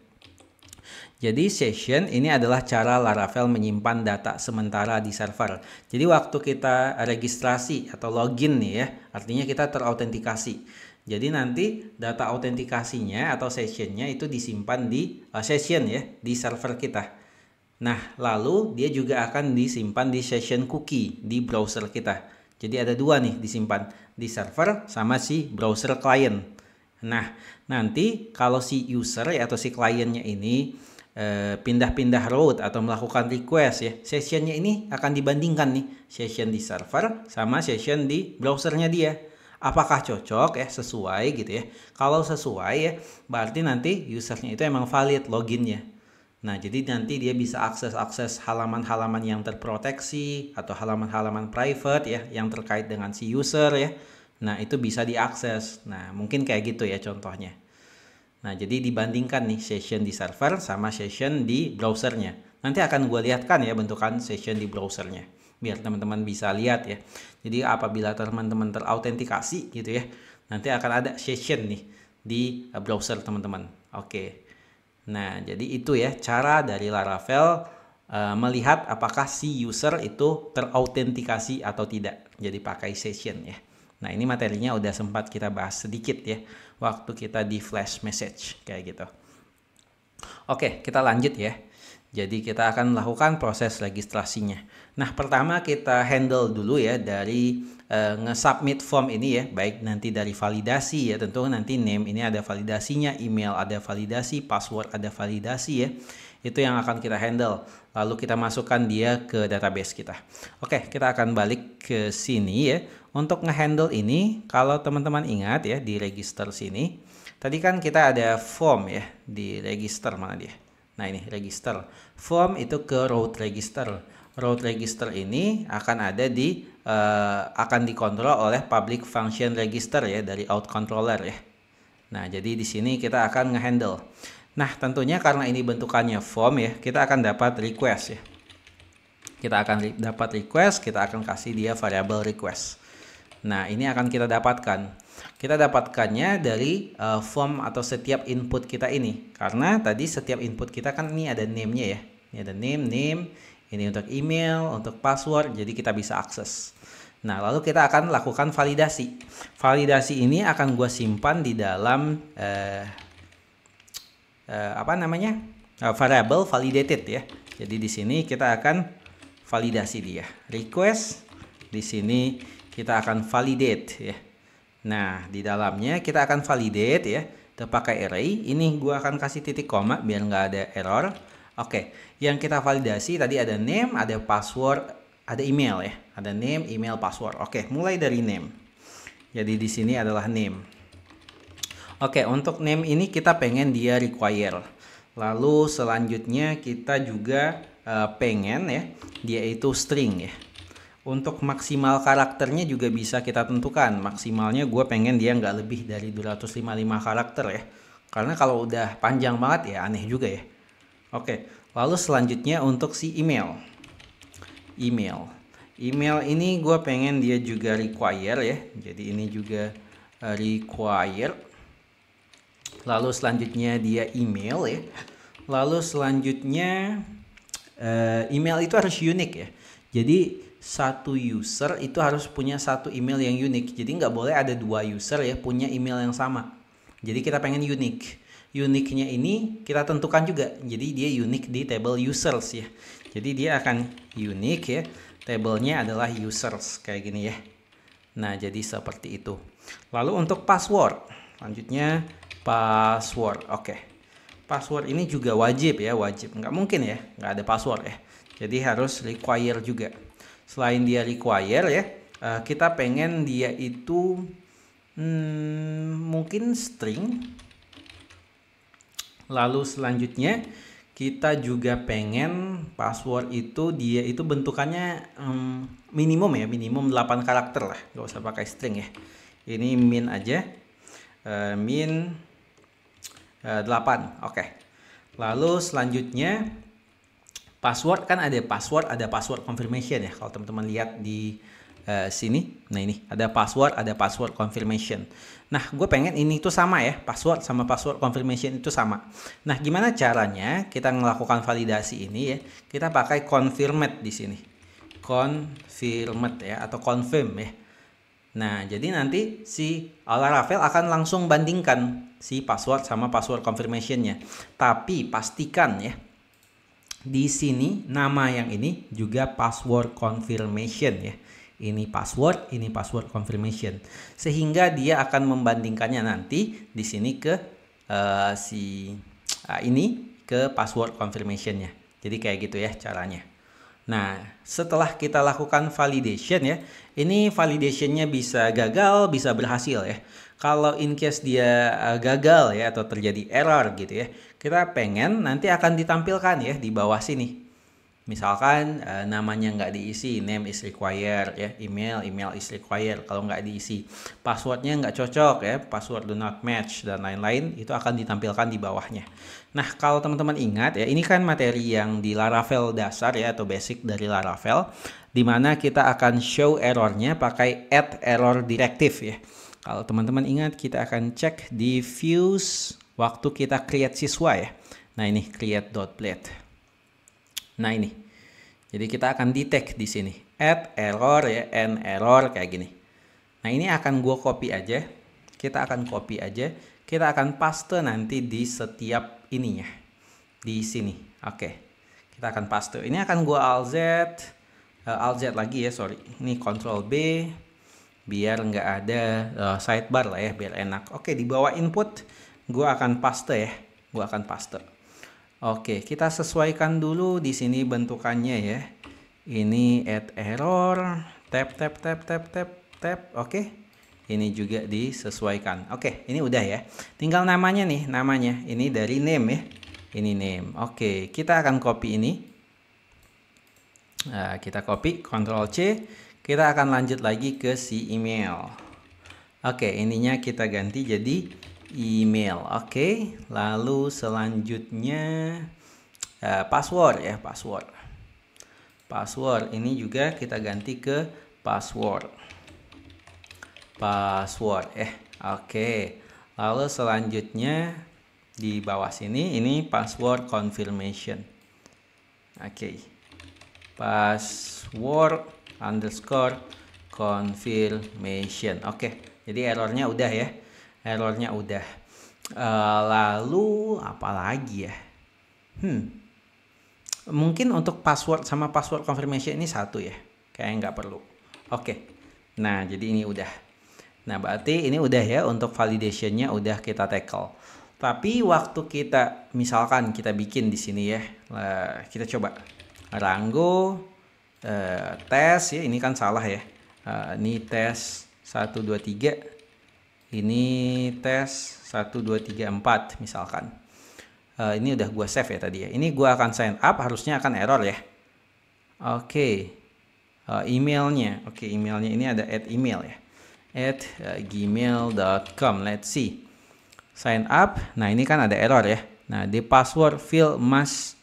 Jadi session ini adalah cara Laravel menyimpan data sementara di server. Jadi waktu kita registrasi atau login nih ya, artinya kita terautentikasi. Jadi nanti data autentikasinya atau sessionnya itu disimpan di session ya, di server kita. Nah, lalu dia juga akan disimpan di session cookie di browser kita. Jadi ada dua nih disimpan, di server sama si browser client. Nah, nanti kalau si user ya, atau si kliennya ini pindah-pindah route atau melakukan request ya, sessionnya ini akan dibandingkan nih, session di server sama session di browsernya dia. Apakah cocok ya, sesuai gitu ya. Kalau sesuai ya, berarti nanti usernya itu emang valid loginnya. Nah, jadi nanti dia bisa akses halaman-halaman yang terproteksi atau halaman-halaman private ya, yang terkait dengan si user ya. Nah, itu bisa diakses. Nah, mungkin kayak gitu ya contohnya. Nah, jadi dibandingkan nih session di server sama session di browsernya. Nanti akan gue lihatkan ya bentukan session di browsernya. Biar teman-teman bisa lihat ya. Jadi apabila teman-teman terautentikasi gitu ya, nanti akan ada session nih di browser teman-teman. Oke. Nah, jadi itu ya cara dari Laravel melihat apakah si user itu terautentikasi atau tidak. Jadi pakai session ya. Nah, ini materinya udah sempat kita bahas sedikit ya waktu kita di flash message kayak gitu. Oke, kita lanjut ya. Jadi kita akan melakukan proses registrasinya. Nah, pertama kita handle dulu ya dari nge-submit form ini ya, baik nanti dari validasi ya, tentu nanti name ini ada validasinya, email ada validasi, password ada validasi ya. Itu yang akan kita handle. Lalu kita masukkan dia ke database kita. Oke, kita akan balik ke sini ya. Untuk ngehandle ini, kalau teman-teman ingat ya di register sini, tadi kan kita ada form ya di register, mana dia? Nah, ini register. Form itu ke route register. Route register ini akan ada di akan dikontrol oleh public function register ya dari out controller ya. Nah, jadi di sini kita akan ngehandle. Nah, tentunya karena ini bentukannya form ya, kita akan dapat request ya. Kita akan dapat request, kita akan kasih dia variable request. Nah, ini akan kita dapatkan. Kita dapatkannya dari form atau setiap input kita ini. Karena tadi setiap input kita kan ini ada name-nya ya. Ini ada name. Ini untuk email, untuk password, jadi kita bisa akses. Nah, lalu kita akan lakukan validasi. Validasi ini akan gue simpan di dalam variable validated ya. Jadi di sini kita akan validasi dia. Request, di sini kita akan validate ya. Nah, di dalamnya kita akan validate ya. Kita pakai array. Ini gua akan kasih titik koma biar nggak ada error. Oke, yang kita validasi tadi ada name, ada password, ada email ya. Ada name, email, password. Oke, mulai dari name. Jadi di sini adalah name. Oke, untuk name ini kita pengen dia require. Lalu selanjutnya kita juga pengen ya, dia itu string ya. Untuk maksimal karakternya juga bisa kita tentukan. Maksimalnya gue pengen dia nggak lebih dari 255 karakter ya. Karena kalau udah panjang banget ya aneh juga ya. Oke, lalu selanjutnya untuk si email. Email ini gue pengen dia juga require ya. Jadi ini juga require. Lalu selanjutnya dia email ya. Lalu selanjutnya email itu harus unik ya. Jadi satu user itu harus punya satu email yang unik. Jadi nggak boleh ada dua user ya punya email yang sama. Jadi kita pengen unik. Uniknya ini kita tentukan juga. Jadi dia unik di table users ya. Jadi dia akan unik ya. Tabelnya adalah users kayak gini ya. Nah, jadi seperti itu. Lalu untuk password. Selanjutnya password. Oke. Password ini juga wajib ya, wajib. Nggak mungkin ya, nggak ada password ya. Jadi harus require juga. Selain dia require ya, kita pengen dia itu mungkin string. Lalu selanjutnya kita juga pengen password itu dia itu bentukannya minimum ya, minimum 8 karakter lah. Nggak usah pakai string ya. Ini min aja. Min 8. Oke. Lalu selanjutnya password kan ada password confirmation ya. Kalau teman-teman lihat di sini, nah ini ada password confirmation. Nah, gue pengen ini tuh sama ya, password sama password confirmation itu sama. Nah, gimana caranya kita melakukan validasi ini ya? Kita pakai confirmed di sini, confirmed ya atau confirm ya. Nah, jadi nanti si Laravel akan langsung bandingkan si password sama password confirmation-nya. Tapi pastikan ya, di sini nama yang ini juga password confirmation ya. Ini password confirmation. Sehingga dia akan membandingkannya nanti di sini ke ini ke password confirmation-nya. Jadi kayak gitu ya caranya. Nah, setelah kita lakukan validation ya, ini validationnya bisa gagal, bisa berhasil ya. Kalau in case dia gagal ya atau terjadi error gitu ya, kita pengen nanti akan ditampilkan ya di bawah sini. Misalkan namanya nggak diisi, name is required ya, email is required kalau nggak diisi, passwordnya nggak cocok ya, password do not match dan lain-lain, itu akan ditampilkan di bawahnya. Nah kalau teman-teman ingat ya, ini kan materi yang di Laravel dasar ya, atau basic dari Laravel, dimana kita akan show errornya pakai add error directive ya. Kalau teman-teman ingat, kita akan cek di views waktu kita create siswa ya. Nah ini create.blade. Nah ini, jadi kita akan detect di sini add error ya, end error kayak gini. Nah ini akan gue copy aja, kita akan copy aja, kita akan paste nanti di setiap ininya di sini. Oke, kita akan paste. Ini akan gue alt Z lagi ya, sorry. Ini Ctrl B biar nggak ada sidebar lah ya, biar enak. Oke, di bawah input gue akan paste ya, gue akan paste. Oke, kita sesuaikan dulu di sini bentukannya ya. Ini add error, tab. Oke. Ini juga disesuaikan. Oke, ini udah ya. Tinggal namanya nih, namanya. Ini dari name ya. Ini name. Oke, kita akan copy ini. Nah, kita copy, Ctrl C. Kita akan lanjut lagi ke si email. Oke, ininya kita ganti jadi email. Oke, lalu selanjutnya password ya, password ini juga kita ganti ke password oke, lalu selanjutnya di bawah sini ini password confirmation. Oke, password underscore confirmation. Oke, jadi errornya udah ya. Lalu apa lagi ya? Mungkin untuk password sama password confirmation ini satu ya, kayaknya nggak perlu. Oke, nah jadi ini udah. Nah berarti ini udah ya, untuk validationnya udah kita tackle. Tapi waktu kita misalkan kita bikin di sini ya, kita coba Rango tes ya, ini kan salah ya. Ini tes 1 2 3. Ini tes 1 2 3 4 misalkan. Ini udah gua save ya tadi ya. Ini gua akan sign up, harusnya akan error ya. Oke. Emailnya. Oke, emailnya ini ada add email ya. @gmail.com. Let's see. Sign up. Nah, ini kan ada error ya. Nah, the password field must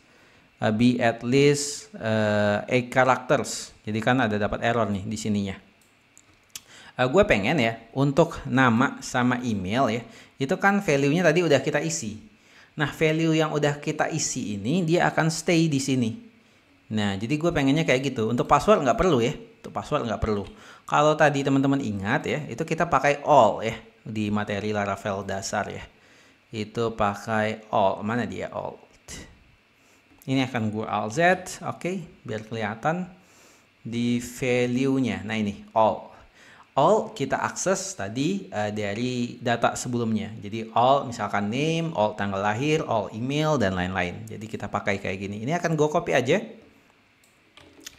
be at least 8 characters. Jadi kan ada dapat error nih di sininya. Gue pengen ya untuk nama sama email ya, itu kan value-nya tadi udah kita isi. Nah value yang udah kita isi ini dia akan stay di sini. Nah jadi gue pengennya kayak gitu. Untuk password nggak perlu ya, untuk password nggak perlu. Kalau tadi teman-teman ingat ya, itu kita pakai all ya di materi Laravel dasar ya. Itu pakai all, mana dia all? Ini akan gue alt Z, oke, biar kelihatan di value-nya. Nah ini all kita akses tadi dari data sebelumnya. Jadi all misalkan name, all tanggal lahir, all email dan lain-lain. Jadi kita pakai kayak gini. Ini akan gue copy aja.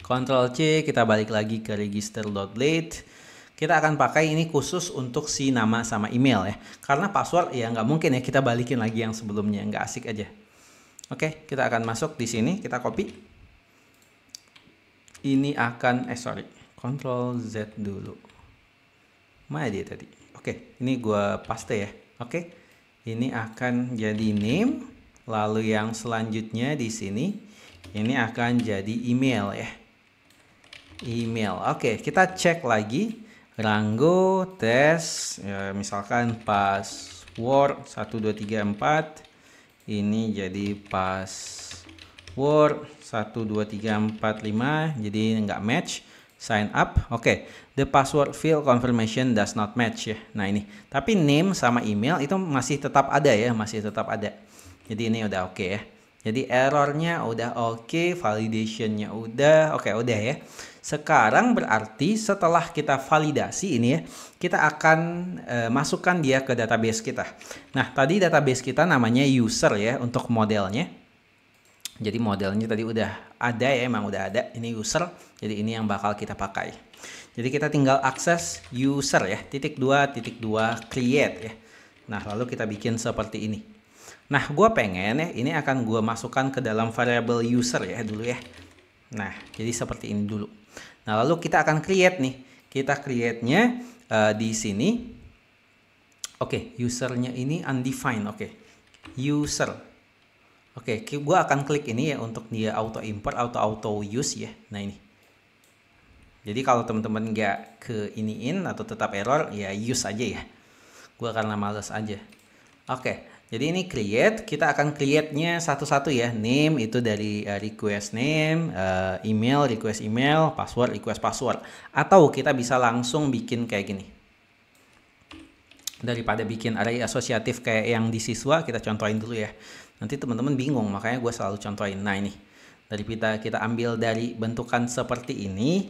Ctrl C, kita balik lagi ke register.blade. Kita akan pakai ini khusus untuk si nama sama email ya. Karena password ya nggak mungkin ya kita balikin lagi yang sebelumnya, nggak asik aja. Oke, kita akan masuk di sini, kita copy. Ini akan Ctrl Z dulu. Mana dia tadi? Oke, ini gua paste ya. Oke. Ini akan jadi name, lalu yang selanjutnya di sini ini akan jadi email ya. Email. Oke, kita cek lagi Rango tes ya, misalkan password 1 2 3 4. Ini jadi password 1 2 3 4 5, jadi nggak match. Sign up, oke. The password field confirmation does not match ya. Nah ini, tapi name sama email itu masih tetap ada ya, masih tetap ada. Jadi ini udah oke ya. Jadi errornya udah oke, validationnya udah oke, udah ya. Sekarang berarti setelah kita validasi ini ya, kita akan masukkan dia ke database kita. Nah tadi database kita namanya user ya untuk modelnya. Jadi modelnya tadi udah ada ya, emang udah ada. Ini user, jadi ini yang bakal kita pakai. Jadi kita tinggal akses user ya, _2 create ya. Nah lalu kita bikin seperti ini. Nah gue pengen ya, ini akan gue masukkan ke dalam variable user ya dulu ya. Nah, jadi seperti ini dulu. Nah, lalu kita akan create nih. Kita create-nya di sini. Oke, usernya ini undefined. Oke, user. Oke, gue akan klik ini ya untuk dia auto import, auto use ya. Nah ini. Jadi kalau teman-teman nggak ke iniin atau tetap error, ya use aja ya. Gue karena males aja. Oke, jadi ini create. Kita akan create-nya satu-satu ya. Name itu dari request name, email, request email, password, request password. Atau kita bisa langsung bikin kayak gini. Daripada bikin array asosiatif kayak yang di siswa, kita contohin dulu ya. Nanti teman-teman bingung, makanya gue selalu contohin. Nah ini, daripada kita ambil dari bentukan seperti ini,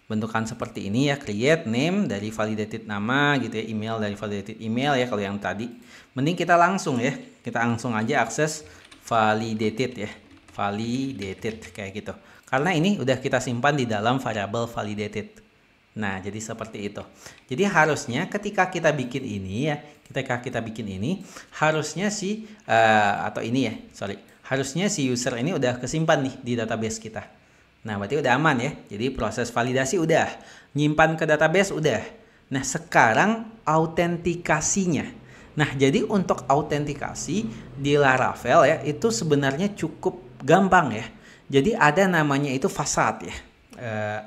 bentukan seperti ini ya, create name dari validated nama gitu ya, email dari validated email ya kalau yang tadi. Mending kita langsung ya, kita langsung aja akses validated ya, validated kayak gitu. Karena ini udah kita simpan di dalam variable validated. Nah, jadi seperti itu. Jadi harusnya ketika kita bikin ini ya, harusnya harusnya si user ini udah kesimpan nih di database kita. Nah, berarti udah aman ya. Jadi proses validasi udah, nyimpan ke database udah. Nah, sekarang autentikasinya. Nah, jadi untuk autentikasi di Laravel ya, itu sebenarnya cukup gampang ya. Jadi ada namanya itu facade ya,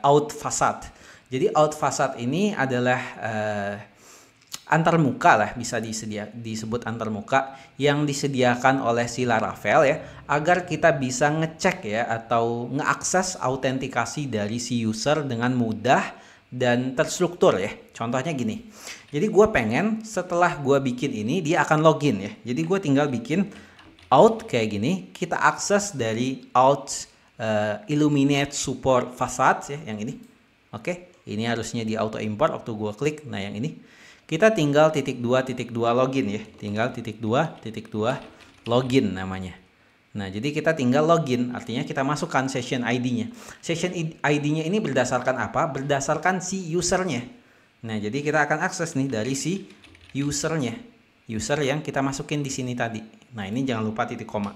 out facade. Jadi out facade ini adalah antarmuka lah, bisa disebut antarmuka yang disediakan oleh si Laravel ya, agar kita bisa ngecek ya atau ngeakses autentikasi dari si user dengan mudah dan terstruktur ya. Contohnya gini. Jadi gue pengen setelah gue bikin ini dia akan login ya. Jadi gue tinggal bikin out kayak gini, kita akses dari out illuminate support facade ya, yang ini. Oke. Ini harusnya di auto import waktu gua klik. Nah, yang ini kita tinggal _2 login ya. Tinggal _2 login namanya. Nah, jadi kita tinggal login, artinya kita masukkan session ID-nya. Session ID-nya ini berdasarkan apa? Berdasarkan si usernya. Nah, jadi kita akan akses nih dari si usernya. User yang kita masukin di sini tadi. Nah, ini jangan lupa titik koma.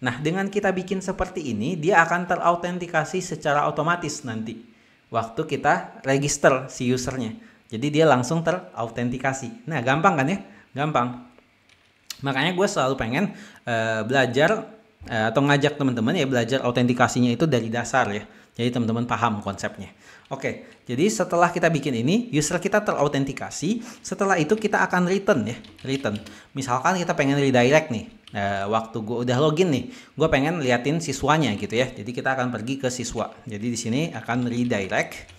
Nah, dengan kita bikin seperti ini, dia akan terautentikasi secara otomatis nanti waktu kita register si usernya. Jadi dia langsung terautentikasi. Nah, gampang kan ya? Gampang. Makanya gue selalu pengen belajar atau ngajak teman-teman ya belajar autentikasinya itu dari dasar ya. Jadi teman-teman paham konsepnya. Oke, jadi setelah kita bikin ini, user kita terautentikasi. Setelah itu kita akan return ya. Return. Misalkan kita pengen redirect nih. Waktu gue udah login nih, gue pengen liatin siswanya gitu ya. Jadi kita akan pergi ke siswa. Jadi di sini akan redirect.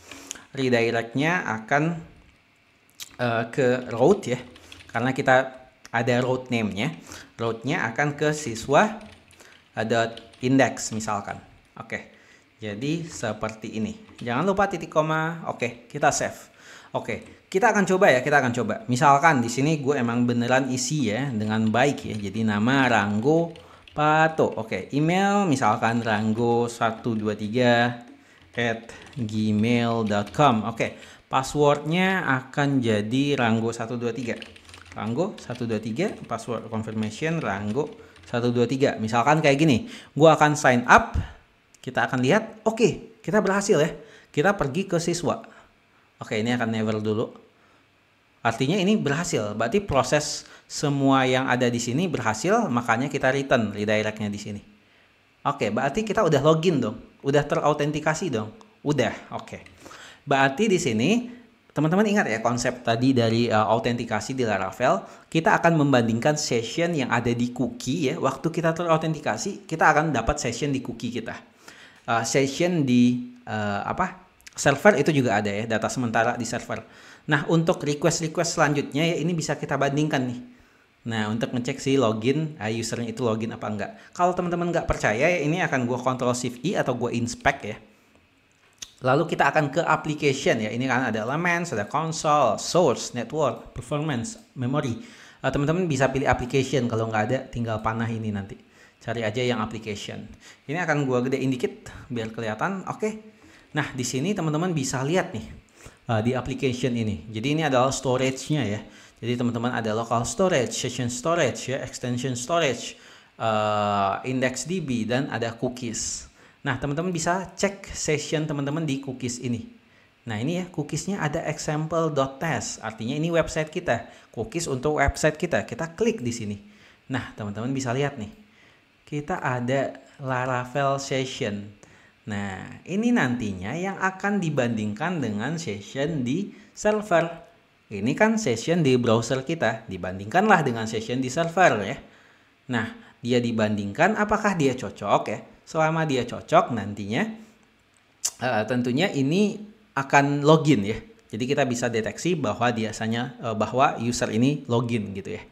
Redirectnya akan ke route ya, karena kita ada route name-nya. Route-nya akan ke siswa ada index misalkan. Oke, jadi seperti ini. Jangan lupa titik koma. Oke, kita save. Oke, kita akan coba ya, Misalkan di sini gue emang beneran isi ya dengan baik ya. Jadi nama Ranggo Pato. Oke, email misalkan ranggo123@gmail.com. Oke, passwordnya akan jadi Ranggo123. Ranggo123, password confirmation Ranggo123. Misalkan kayak gini, gue akan sign up. Kita akan lihat, oke, kita berhasil ya. Kita pergi ke siswa. Oke, ini akan never dulu. Artinya ini berhasil. Berarti proses semua yang ada di sini berhasil, makanya kita return redirectnya di sini. Oke, berarti kita udah login dong. Udah terautentikasi dong. Udah, oke. Berarti di sini teman-teman ingat ya konsep tadi dari autentikasi di Laravel. Kita akan membandingkan session yang ada di cookie ya. Waktu kita terautentikasi, kita akan dapat session di cookie kita. Session di server itu juga ada ya, data sementara di server. Nah, untuk request selanjutnya ya ini bisa kita bandingkan nih. Nah, untuk ngecek si login, usernya itu login apa enggak. Kalau teman-teman nggak percaya ya ini akan gue Ctrl+Shift-I atau gue inspect ya. Lalu kita akan ke application ya. Ini kan ada elements, ada console, source, network, performance, memory. Teman-teman bisa pilih application, kalau nggak ada tinggal panah ini nanti. Cari aja yang application. Ini akan gue gedein dikit biar kelihatan. Oke. Nah, di sini teman-teman bisa lihat nih di application ini. Jadi ini adalah storage-nya ya. Jadi teman-teman ada local storage, session storage ya, extension storage, IndexedDB dan ada cookies. Nah, teman-teman bisa cek session teman-teman di cookies ini. Nah, ini ya, cookiesnya ada example.test. Artinya ini website kita. Cookies untuk website kita. Kita klik di sini. Nah, teman-teman bisa lihat nih. Kita ada Laravel session. Nah, ini nantinya yang akan dibandingkan dengan session di server. Ini kan session di browser kita. Dibandingkanlah dengan session di server ya. Nah, dia dibandingkan apakah dia cocok ya. Selama dia cocok nantinya tentunya ini akan login ya. Jadi kita bisa deteksi bahwa bahwa user ini login gitu ya.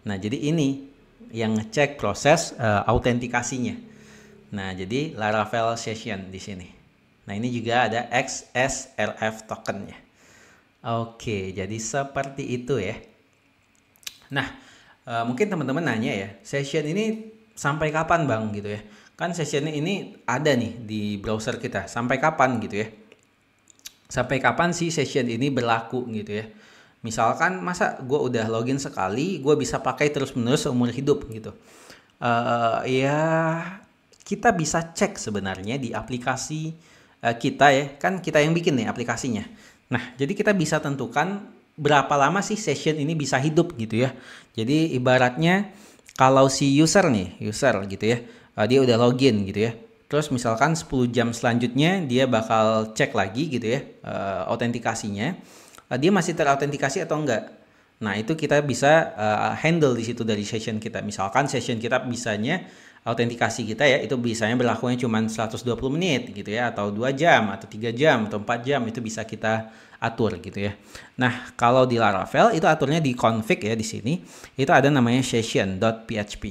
Nah, jadi ini yang ngecek proses autentikasinya. Nah, jadi Laravel session di sini. Nah, ini juga ada XSRF token ya. Oke, jadi seperti itu ya. Nah, mungkin teman-teman nanya ya, session ini sampai kapan Bang gitu ya. Kan session ini ada nih di browser kita, sampai kapan gitu ya. Sampai kapan sih session ini berlaku gitu ya. Misalkan masa gue udah login sekali, gue bisa pakai terus-menerus seumur hidup gitu. Ya kita bisa cek sebenarnya di aplikasi kita ya, kan kita yang bikin nih aplikasinya. Nah, jadi kita bisa tentukan berapa lama sih session ini bisa hidup gitu ya. Jadi ibaratnya kalau si user gitu ya, dia udah login gitu ya. Terus misalkan 10 jam selanjutnya dia bakal cek lagi gitu ya autentikasinya. Dia masih terautentikasi atau enggak. Nah, itu kita bisa handle di situ dari session kita. Misalkan session kita bisanya autentikasi kita ya, itu bisanya berlakunya cuma 120 menit gitu ya, atau 2 jam, atau 3 jam, atau 4 jam, itu bisa kita atur gitu ya. Nah, kalau di Laravel itu aturnya di config ya di sini. Itu ada namanya session.php.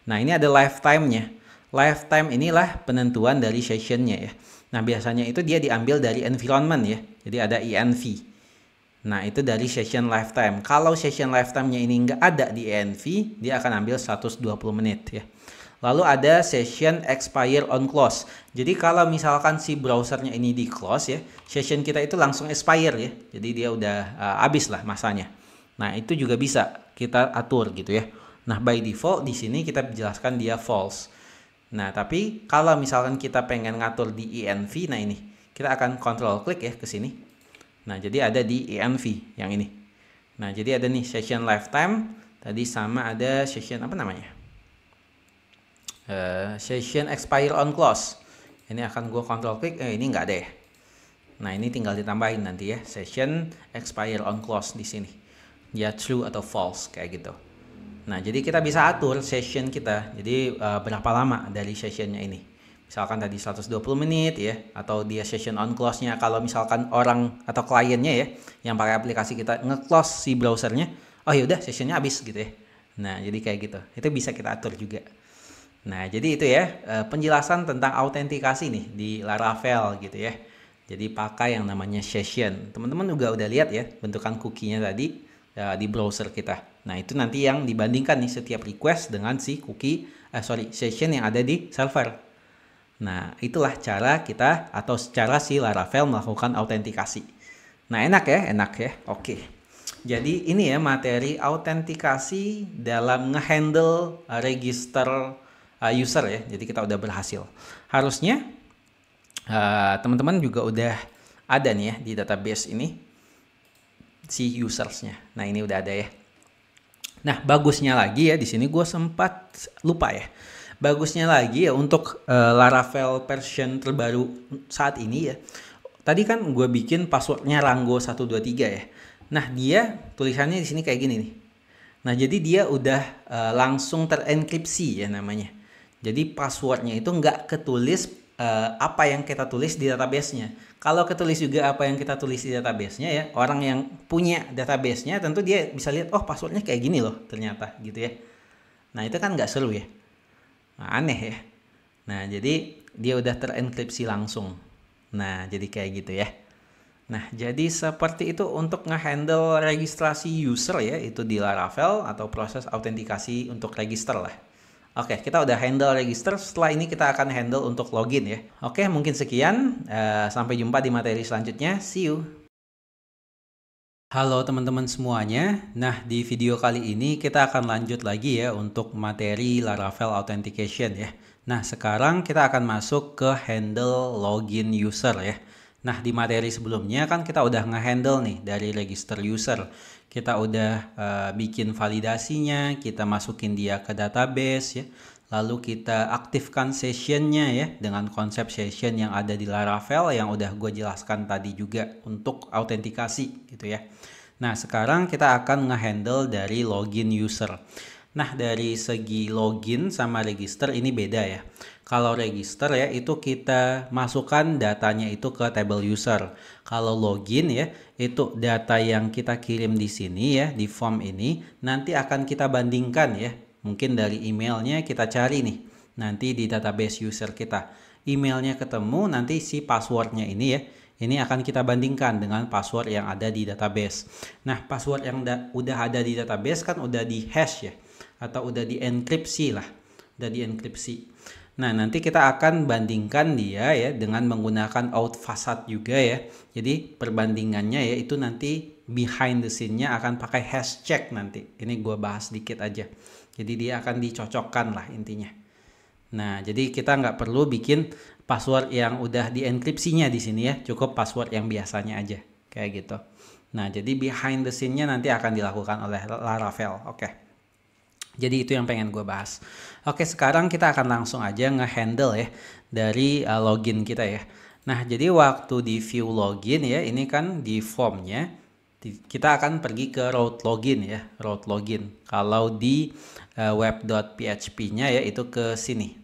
Nah, ini ada lifetime-nya. Lifetime inilah penentuan dari sessionnya ya. Nah, biasanya itu dia diambil dari environment ya. Jadi ada env. Nah, itu dari session lifetime. Kalau session lifetime-nya ini nggak ada di env, dia akan ambil 120 menit ya. Lalu ada session expire on close. Jadi kalau misalkan si browsernya ini di close ya, session kita itu langsung expire ya. Jadi dia udah habis lah masanya. Nah, itu juga bisa kita atur gitu ya. Nah, by default di sini kita jelaskan dia false. Nah, tapi kalau misalkan kita pengen ngatur di env, nah ini kita akan control klik ya ke sini. Nah, jadi ada di env yang ini. Nah, jadi ada nih session lifetime. Tadi sama ada session apa namanya? Session expire on close. Ini akan gue control klik. Ini nggak ada ya. Nah, ini tinggal ditambahin nanti ya. Session expire on close di sini. Ya true atau false kayak gitu. Nah, jadi kita bisa atur session kita. Jadi berapa lama dari sessionnya ini. Misalkan tadi 120 menit ya, atau dia session on close-nya kalau misalkan orang atau kliennya ya yang pakai aplikasi kita nge-close si browsernya, oh ya udah sessionnya habis gitu ya. Nah, jadi kayak gitu. Itu bisa kita atur juga. Nah, jadi itu ya penjelasan tentang autentikasi nih di Laravel gitu ya. Jadi pakai yang namanya session. Teman-teman juga udah lihat ya bentukan cookie-nya tadi di browser kita. Nah, itu nanti yang dibandingkan nih setiap request dengan si session yang ada di server. Nah, itulah cara kita atau secara si Laravel melakukan autentikasi. Nah, enak ya. Oke. Jadi ini ya materi autentikasi dalam ngehandle register user ya. Jadi kita udah berhasil. Harusnya teman-teman juga udah ada nih ya di database ini si usersnya. Nah, ini udah ada ya. Nah, bagusnya lagi ya di sini gue sempat lupa ya. Bagusnya lagi ya untuk Laravel version terbaru saat ini ya. Tadi kan gue bikin passwordnya Rango 123 ya. Nah, dia tulisannya di sini kayak gini nih. Nah, jadi dia udah langsung terenkripsi ya namanya. Jadi passwordnya itu nggak ketulis apa yang kita tulis di database-nya. Kalau ketulis juga apa yang kita tulis di database-nya ya, orang yang punya database-nya tentu dia bisa lihat, oh passwordnya kayak gini loh ternyata gitu ya. Nah, itu kan nggak seru ya. Nah, aneh ya. Nah, jadi dia udah terenkripsi langsung. Nah, jadi kayak gitu ya. Nah, jadi seperti itu untuk ngehandle registrasi user ya, itu di Laravel atau proses autentikasi untuk register lah. Oke, kita udah handle register, setelah ini kita akan handle untuk login ya. Oke, mungkin sekian. Sampai jumpa di materi selanjutnya. See you! Halo teman-teman semuanya. Nah, di video kali ini kita akan lanjut lagi ya untuk materi Laravel Authentication ya. Nah, sekarang kita akan masuk ke handle login user ya. Nah, di materi sebelumnya kan kita udah nge-handle nih dari register user. Kita udah bikin validasinya, kita masukin dia ke database ya. Lalu kita aktifkan sessionnya ya dengan konsep session yang ada di Laravel yang udah gue jelaskan tadi juga untuk autentikasi gitu ya. Nah, sekarang kita akan nge-handle dari login user. Nah, dari segi login sama register ini beda ya. Kalau register ya itu kita masukkan datanya itu ke table user. Kalau login ya itu data yang kita kirim di sini ya di form ini nanti akan kita bandingkan ya. Mungkin dari emailnya kita cari nih nanti di database user kita. Emailnya ketemu nanti si passwordnya ini ya. Ini akan kita bandingkan dengan password yang ada di database. Nah, password yang udah ada di database kan udah di hash ya. Atau udah di enkripsi lah. Udah di enkripsi. Nah, nanti kita akan bandingkan dia ya dengan menggunakan out facade juga ya. Jadi perbandingannya ya itu nanti behind the scene-nya akan pakai hash check nanti. Ini gue bahas dikit aja. Jadi dia akan dicocokkan lah intinya. Nah, jadi kita nggak perlu bikin password yang udah dienkripsinya di sini ya. Cukup password yang biasanya aja. Kayak gitu. Nah, jadi behind the scene-nya nanti akan dilakukan oleh Laravel. Oke. Jadi itu yang pengen gue bahas. Oke, sekarang kita akan langsung aja nge-handle ya dari login kita ya. Nah, jadi waktu di view login ya, ini kan di formnya kita akan pergi ke route login ya, route login. Kalau di web.php-nya ya itu ke sini,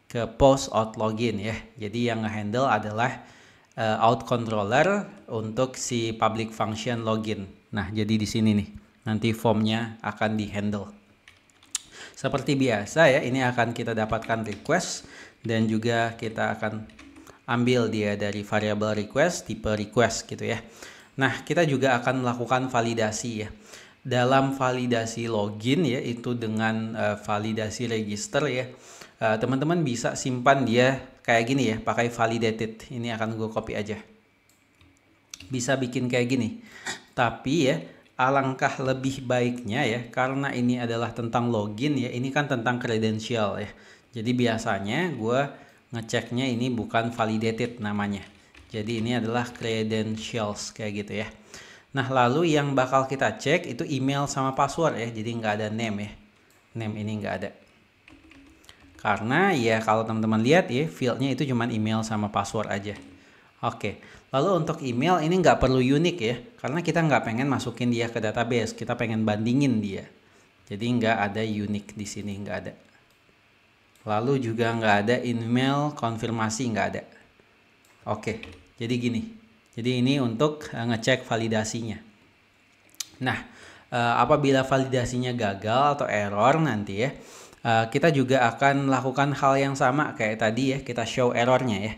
ke post out login ya. Jadi yang nge-handle adalah out controller untuk si public function login. Nah, jadi di sini nih, nanti formnya akan di-handle. Seperti biasa ya, ini akan kita dapatkan request dan juga kita akan ambil dia dari variable request, tipe request gitu ya. Nah, kita juga akan melakukan validasi ya. Dalam validasi login ya, itu dengan validasi register ya. Teman-teman bisa simpan dia kayak gini ya, pakai validated. Ini akan gue copy aja. Bisa bikin kayak gini. Tapi ya, alangkah lebih baiknya ya, karena ini adalah tentang login ya, ini kan tentang kredensial ya. Jadi biasanya gue ngeceknya ini bukan validated namanya. Jadi ini adalah credentials kayak gitu ya. Nah, lalu yang bakal kita cek itu email sama password ya. Jadi nggak ada name ya. Name ini nggak ada. Karena ya kalau teman-teman lihat ya, fieldnya itu cuma email sama password aja. Oke, lalu untuk email ini nggak perlu unik ya. Karena kita nggak pengen masukin dia ke database. Kita pengen bandingin dia. Jadi nggak ada unik di sini, nggak ada. Lalu juga nggak ada email konfirmasi, nggak ada. Oke, jadi gini. Jadi ini untuk ngecek validasinya. Nah, apabila validasinya gagal atau error nanti ya, kita juga akan melakukan hal yang sama kayak tadi ya, kita show errornya ya.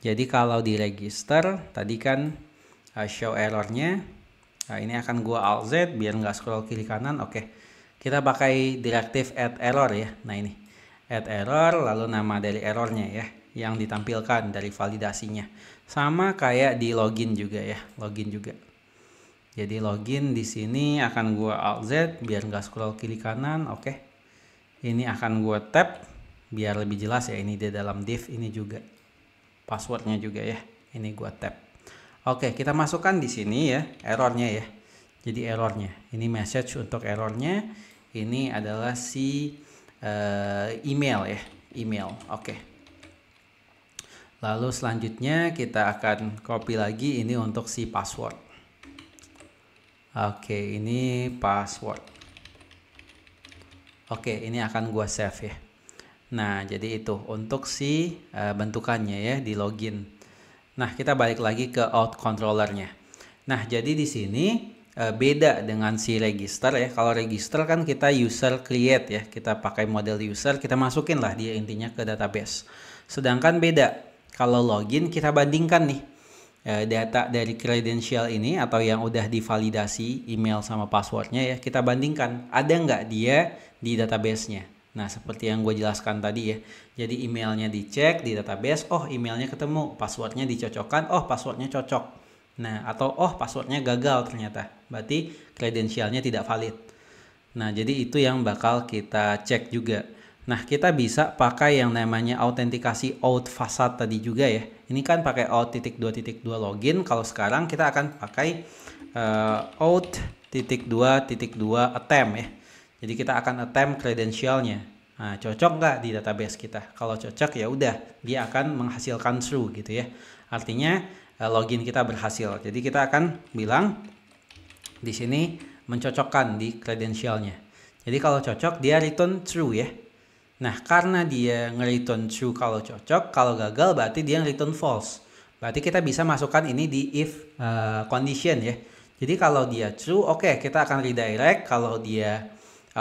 Jadi kalau di register, tadi kan show errornya, ini akan gua Alt Z biar nggak scroll kiri kanan. Oke, kita pakai directive add error ya. Nah ini, add error, lalu nama dari errornya ya, yang ditampilkan dari validasinya. Sama kayak di login juga ya, login juga. Jadi login di sini akan gua Alt Z biar nggak scroll kiri kanan. Oke, ini akan gua tab biar lebih jelas ya. Ini di dalam div ini juga, passwordnya juga ya. Ini gua tab. Oke, kita masukkan di sini ya errornya ya. Jadi errornya, ini message untuk errornya. Ini adalah si email ya, email. Oke. Lalu selanjutnya kita akan copy lagi ini untuk si password. Oke, ini password. Oke, ini akan gua save ya. Nah, jadi itu untuk si bentukannya ya di login. Nah, kita balik lagi ke out controllernya. Nah, jadi di sini beda dengan si register ya. Kalau register kan kita user create ya. Kita pakai model user, kita masukin lah dia intinya ke database. Sedangkan beda. Kalau login kita bandingkan nih data dari credential ini atau yang udah divalidasi email sama passwordnya ya. Kita bandingkan ada nggak dia di database-nya. Nah, seperti yang gue jelaskan tadi ya. Jadi emailnya dicek di database, oh emailnya ketemu, passwordnya dicocokkan, oh passwordnya cocok. Nah, atau passwordnya gagal ternyata. Berarti kredensialnya tidak valid. Nah, jadi itu yang bakal kita cek juga. Nah, kita bisa pakai yang namanya autentikasi auth facade tadi juga ya. Ini kan pakai auth.2.2 login. Kalau sekarang kita akan pakai auth.2.2 attempt ya. Jadi kita akan attempt kredensialnya. Nah, cocok nggak di database kita? Kalau cocok ya udah, dia akan menghasilkan true gitu ya. Artinya login kita berhasil. Jadi kita akan bilang di sini mencocokkan di kredensialnya. Jadi kalau cocok dia return true ya. Nah, karena dia nge-return true kalau cocok, kalau gagal berarti dia return false. Berarti kita bisa masukkan ini di if condition ya. Jadi kalau dia true, oke, kita akan redirect. Kalau dia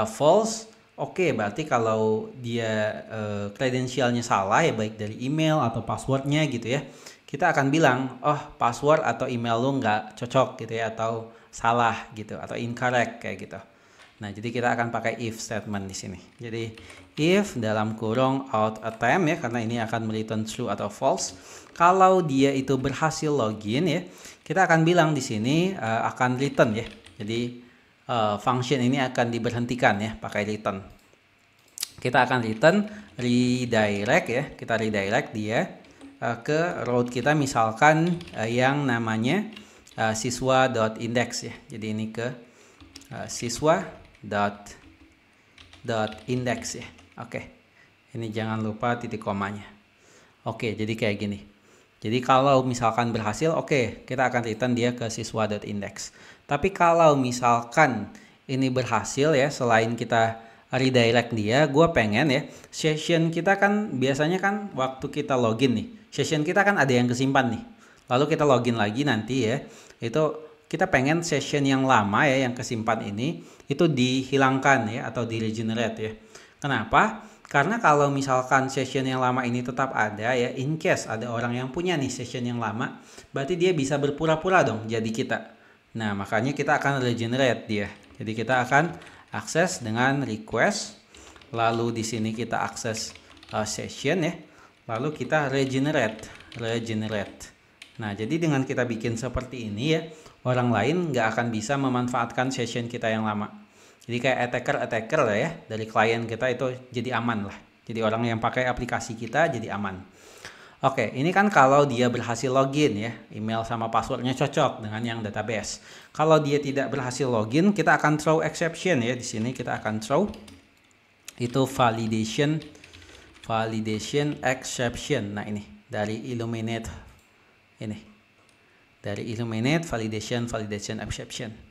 false, oke, berarti kalau dia kredensialnya salah ya, baik dari email atau passwordnya gitu ya, kita akan bilang, oh password atau email lu nggak cocok gitu ya, atau salah gitu, atau incorrect kayak gitu. Nah, jadi kita akan pakai if statement di sini. Jadi if dalam kurung auth attempt ya, karena ini akan return true atau false. Kalau dia itu berhasil login ya, kita akan bilang di sini akan return ya. Jadi function ini akan diberhentikan ya, pakai return. Kita akan return redirect ya, kita redirect dia ke route kita, misalkan yang namanya siswa.index ya. Jadi ini ke siswa.index ya. Oke. Ini jangan lupa titik komanya. Oke, jadi kayak gini. Jadi kalau misalkan berhasil, oke, kita akan return dia ke siswa.index. Tapi kalau misalkan ini berhasil ya, selain kita redirect dia, gue pengen ya, session kita kan biasanya kan waktu kita login nih, session kita kan ada yang kesimpan nih. Lalu kita login lagi nanti ya, itu kita pengen session yang lama ya, yang kesimpan ini, itu dihilangkan ya, atau di regenerate ya. Kenapa? Karena kalau misalkan session yang lama ini tetap ada ya, in case ada orang yang punya nih session yang lama, berarti dia bisa berpura-pura dong jadi kita. Nah, makanya kita akan regenerate dia. Jadi kita akan akses dengan request, lalu di sini kita akses session ya, lalu kita regenerate. Nah, jadi dengan kita bikin seperti ini ya, orang lain nggak akan bisa memanfaatkan session kita yang lama. Jadi kayak attacker lah ya, dari klien kita itu jadi aman lah. Jadi orang yang pakai aplikasi kita jadi aman. Oke, ini kan kalau dia berhasil login ya, email sama passwordnya cocok dengan yang database. Kalau dia tidak berhasil login, kita akan throw exception ya. Di sini kita akan throw itu validation exception. Nah, ini dari Illuminate ini. Dari Illuminate validation exception.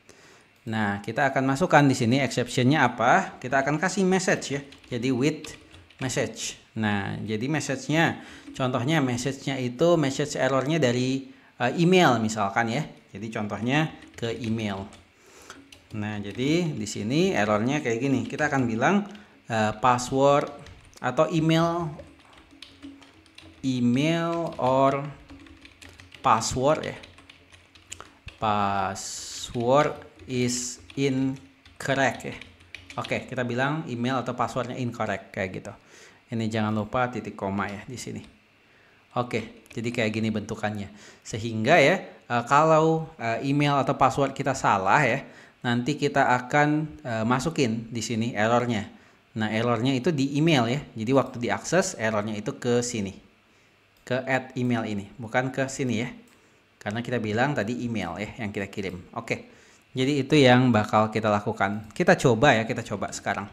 Nah, kita akan masukkan di sini exceptionnya apa? Kita akan kasih message ya. Jadi with message. Nah, jadi message-nya, contohnya message-nya itu message errornya dari email misalkan ya. Jadi contohnya ke email. Nah, jadi di sini errornya kayak gini. Kita akan bilang password atau email or password ya. Password is incorrect ya. Oke, kita bilang email atau passwordnya incorrect kayak gitu. Ini jangan lupa titik koma ya di sini. Oke, jadi kayak gini bentukannya. Sehingga ya kalau email atau password kita salah ya, nanti kita akan masukin di sini errornya. Nah, errornya itu di email ya. Jadi waktu diakses errornya itu ke sini. Ke add email ini, bukan ke sini ya. Karena kita bilang tadi email ya yang kita kirim. Oke. Jadi itu yang bakal kita lakukan. Kita coba ya, kita coba sekarang.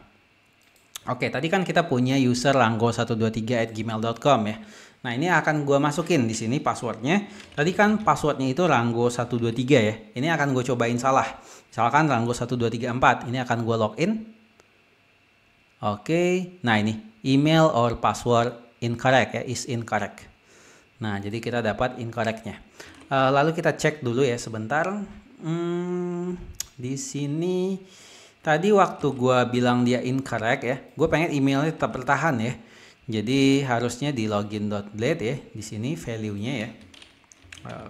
Oke, tadi kan kita punya user ranggo123@gmail.com ya. Nah, ini akan gue masukin di sini passwordnya. Tadi kan passwordnya itu ranggo123 ya. Ini akan gue cobain salah. Misalkan ranggo1234, ini akan gue login. Oke, nah ini email or password incorrect ya, is incorrect. Nah, jadi kita dapat incorrectnya. Lalu kita cek dulu ya sebentar. Di sini tadi waktu gue bilang dia incorrect ya, gue pengen emailnya tetap bertahan ya. Jadi harusnya di login.blade ya. Di sini value-nya ya.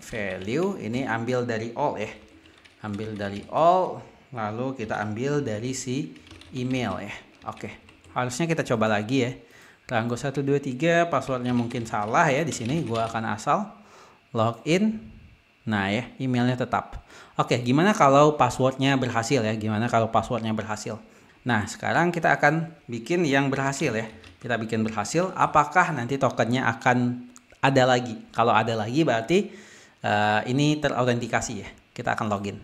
Value ini ambil dari all ya. Ambil dari all, lalu kita ambil dari si email ya. Oke. Harusnya kita coba lagi ya. Ranggo123 passwordnya mungkin salah ya. Di sini gue akan asal login. Nah ya, emailnya tetap. Oke, gimana kalau passwordnya berhasil ya? Gimana kalau passwordnya berhasil? Nah, sekarang kita akan bikin yang berhasil ya. Kita bikin berhasil, apakah nanti tokennya akan ada lagi? Kalau ada lagi berarti ini terautentikasi ya. Kita akan login.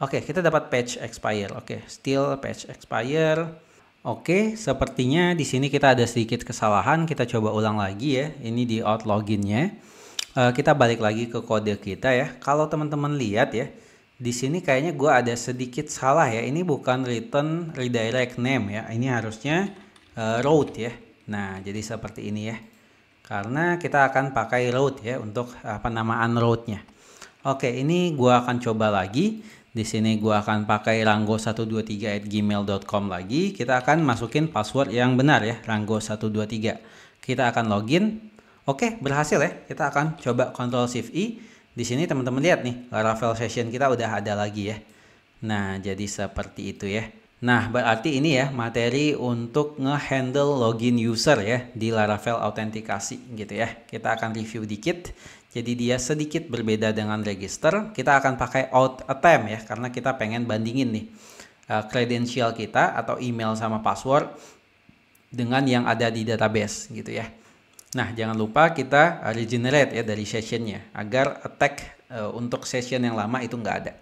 Oke, kita dapat page expire. Oke, still page expire. Oke, sepertinya di sini kita ada sedikit kesalahan. Kita coba ulang lagi ya. Ini di out loginnya. Kita balik lagi ke kode kita ya. Kalau teman-teman lihat ya, di sini kayaknya gue ada sedikit salah ya. Ini bukan return redirect name ya. Ini harusnya route ya. Nah, jadi seperti ini ya. Karena kita akan pakai route ya untuk penamaan route-nya. Oke, ini gue akan coba lagi. Di sini gue akan pakai ranggo123@gmail.com lagi. Kita akan masukin password yang benar ya, ranggo123. Kita akan login. Oke, berhasil ya. Kita akan coba Ctrl+Shift+I. Di sini teman-teman lihat nih, Laravel session kita udah ada lagi ya. Nah, jadi seperti itu ya. Nah, berarti ini ya materi untuk nge-handle login user ya di Laravel autentikasi gitu ya. Kita akan review dikit. Jadi dia sedikit berbeda dengan register. Kita akan pakai auth attempt ya karena kita pengen bandingin nih credential kita atau email sama password dengan yang ada di database gitu ya. Nah, jangan lupa kita regenerate ya dari sessionnya agar attack untuk session yang lama itu nggak ada.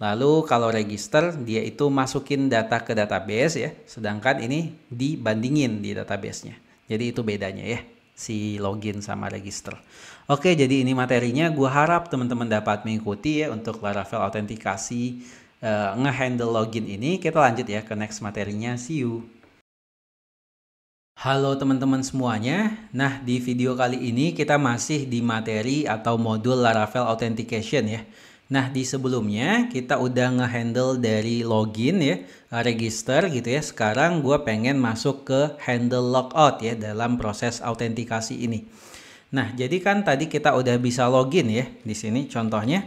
Lalu kalau register dia itu masukin data ke database ya, sedangkan ini dibandingin di database-nya. Jadi itu bedanya ya, si login sama register. Oke, jadi ini materinya. Gua harap teman-teman dapat mengikuti ya untuk Laravel autentikasi nge-handle login ini. Kita lanjut ya ke next materinya. See you. Halo teman-teman semuanya. Nah, di video kali ini kita masih di materi atau modul Laravel Authentication ya. Nah, di sebelumnya kita udah nge-handle dari login ya, register gitu ya. Sekarang gue pengen masuk ke handle logout ya dalam proses autentikasi ini. Nah, jadi kan tadi kita udah bisa login ya. Di sini contohnya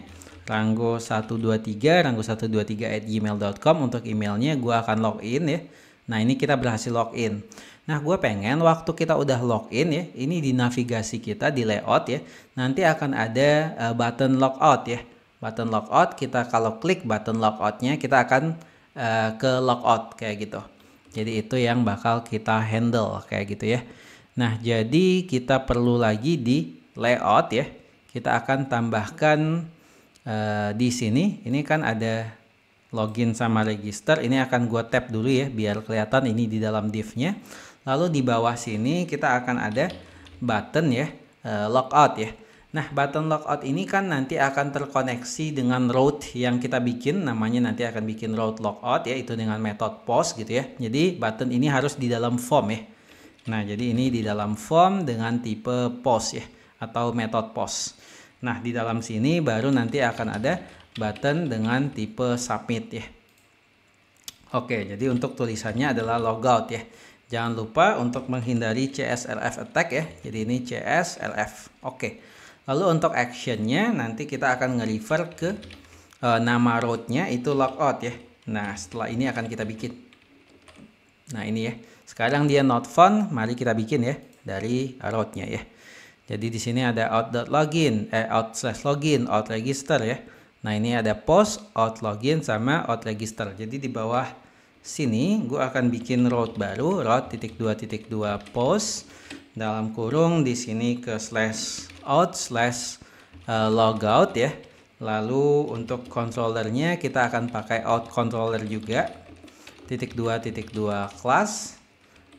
ranggo123, ranggo123@gmail.com untuk emailnya gue akan login ya. Nah, ini kita berhasil login. Nah, gue pengen waktu kita udah login ya, ini di navigasi kita di layout ya, nanti akan ada button logout ya. Button logout, kita kalau klik button logoutnya kita akan ke logout kayak gitu. Jadi itu yang bakal kita handle kayak gitu ya. Nah, jadi kita perlu lagi di layout ya. Kita akan tambahkan di sini. Ini kan ada login sama register. Ini akan gua tap dulu ya biar kelihatan ini di dalam div-nya. Lalu di bawah sini kita akan ada button ya, logout ya. Nah, button logout ini kan nanti akan terkoneksi dengan route yang kita bikin, namanya nanti akan bikin route logout ya, itu dengan metode post gitu ya. Jadi button ini harus di dalam form ya. Nah, jadi ini di dalam form dengan tipe post ya, atau metode post. Nah, di dalam sini baru nanti akan ada button dengan tipe submit ya. Oke, jadi untuk tulisannya adalah logout ya. Jangan lupa untuk menghindari CSRF attack ya. Jadi ini CSRF. Oke. Lalu untuk actionnya nanti kita akan nge-refer ke nama route-nya itu logout ya. Nah, setelah ini akan kita bikin. Nah, ini ya. Sekarang dia not found, mari kita bikin ya dari route-nya ya. Jadi di sini ada out.login, out/login, out register ya. Nah, ini ada post, out login sama out register. Jadi di bawah sini gue akan bikin route baru, route.2.2 post dalam kurung di sini ke /out/logout ya. Lalu untuk controllernya kita akan pakai out controller juga .2.2 class.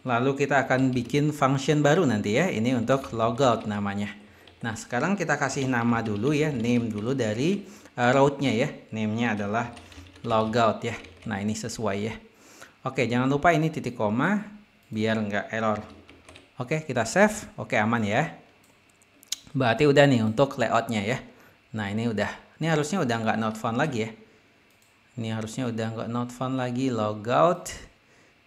Lalu kita akan bikin function baru nanti ya. Ini untuk logout namanya. Nah, sekarang kita kasih nama dulu ya, name dulu dari route-nya ya. Name-nya adalah logout ya. Nah, ini sesuai ya. Oke, jangan lupa ini titik koma biar nggak error. Oke, kita save. Oke, aman ya. Berarti udah nih untuk layout-nya ya. Nah, ini udah. Ini harusnya udah nggak not found lagi ya. Ini harusnya udah nggak not found lagi, logout.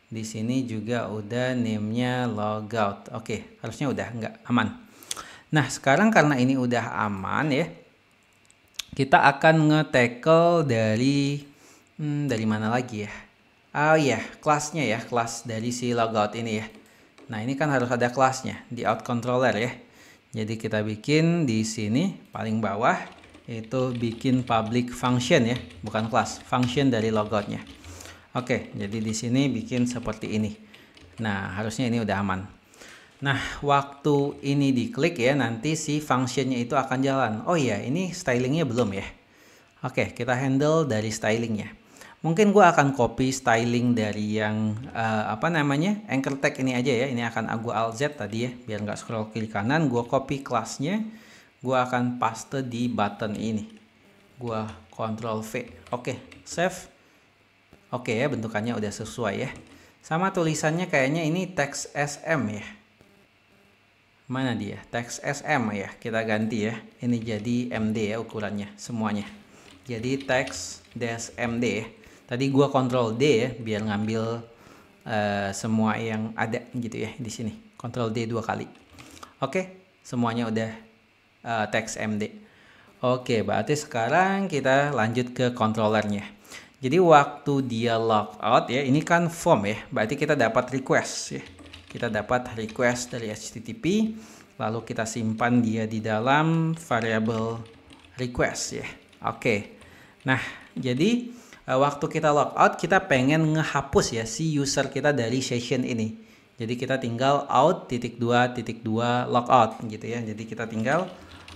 Di sini juga udah name-nya logout. Oke, harusnya udah nggak aman. Nah, sekarang karena ini udah aman ya, kita akan nge-tackle dari mana lagi ya? Oh iya, kelasnya ya, kelas dari si logout ini ya. Nah, ini kan harus ada kelasnya di out controller ya. Jadi kita bikin di sini paling bawah itu bikin public function ya, bukan kelas, function dari logoutnya. Oke, jadi di sini bikin seperti ini. Nah, harusnya ini udah aman. Nah, waktu ini diklik ya, nanti si functionnya itu akan jalan. Oh iya, ini stylingnya belum ya. Oke, kita handle dari stylingnya. Mungkin gue akan copy styling dari yang anchor tag ini aja ya. Ini akan gue Alt Z tadi ya, biar nggak scroll kiri kanan. Gue copy kelasnya, gue akan paste di button ini. Gue Ctrl V. Oke, save. Oke ya, bentukannya udah sesuai ya. Sama tulisannya kayaknya ini teks SM ya. Mana dia? Teks SM ya. Kita ganti ya. Ini jadi MD ya ukurannya semuanya. Jadi teks -MD ya. Tadi gua Ctrl D ya biar ngambil semua yang ada gitu ya di sini. Ctrl D 2 kali. Oke, semuanya udah teks MD. Oke, berarti sekarang kita lanjut ke controllernya. Jadi waktu dia logout ya, ini kan form ya. Berarti kita dapat request ya. Kita dapat request dari HTTP, lalu kita simpan dia di dalam variable request ya. Oke. Nah, jadi waktu kita logout kita pengen ngehapus ya si user kita dari session ini. Jadi kita tinggal out.2.2 logout gitu ya. Jadi kita tinggal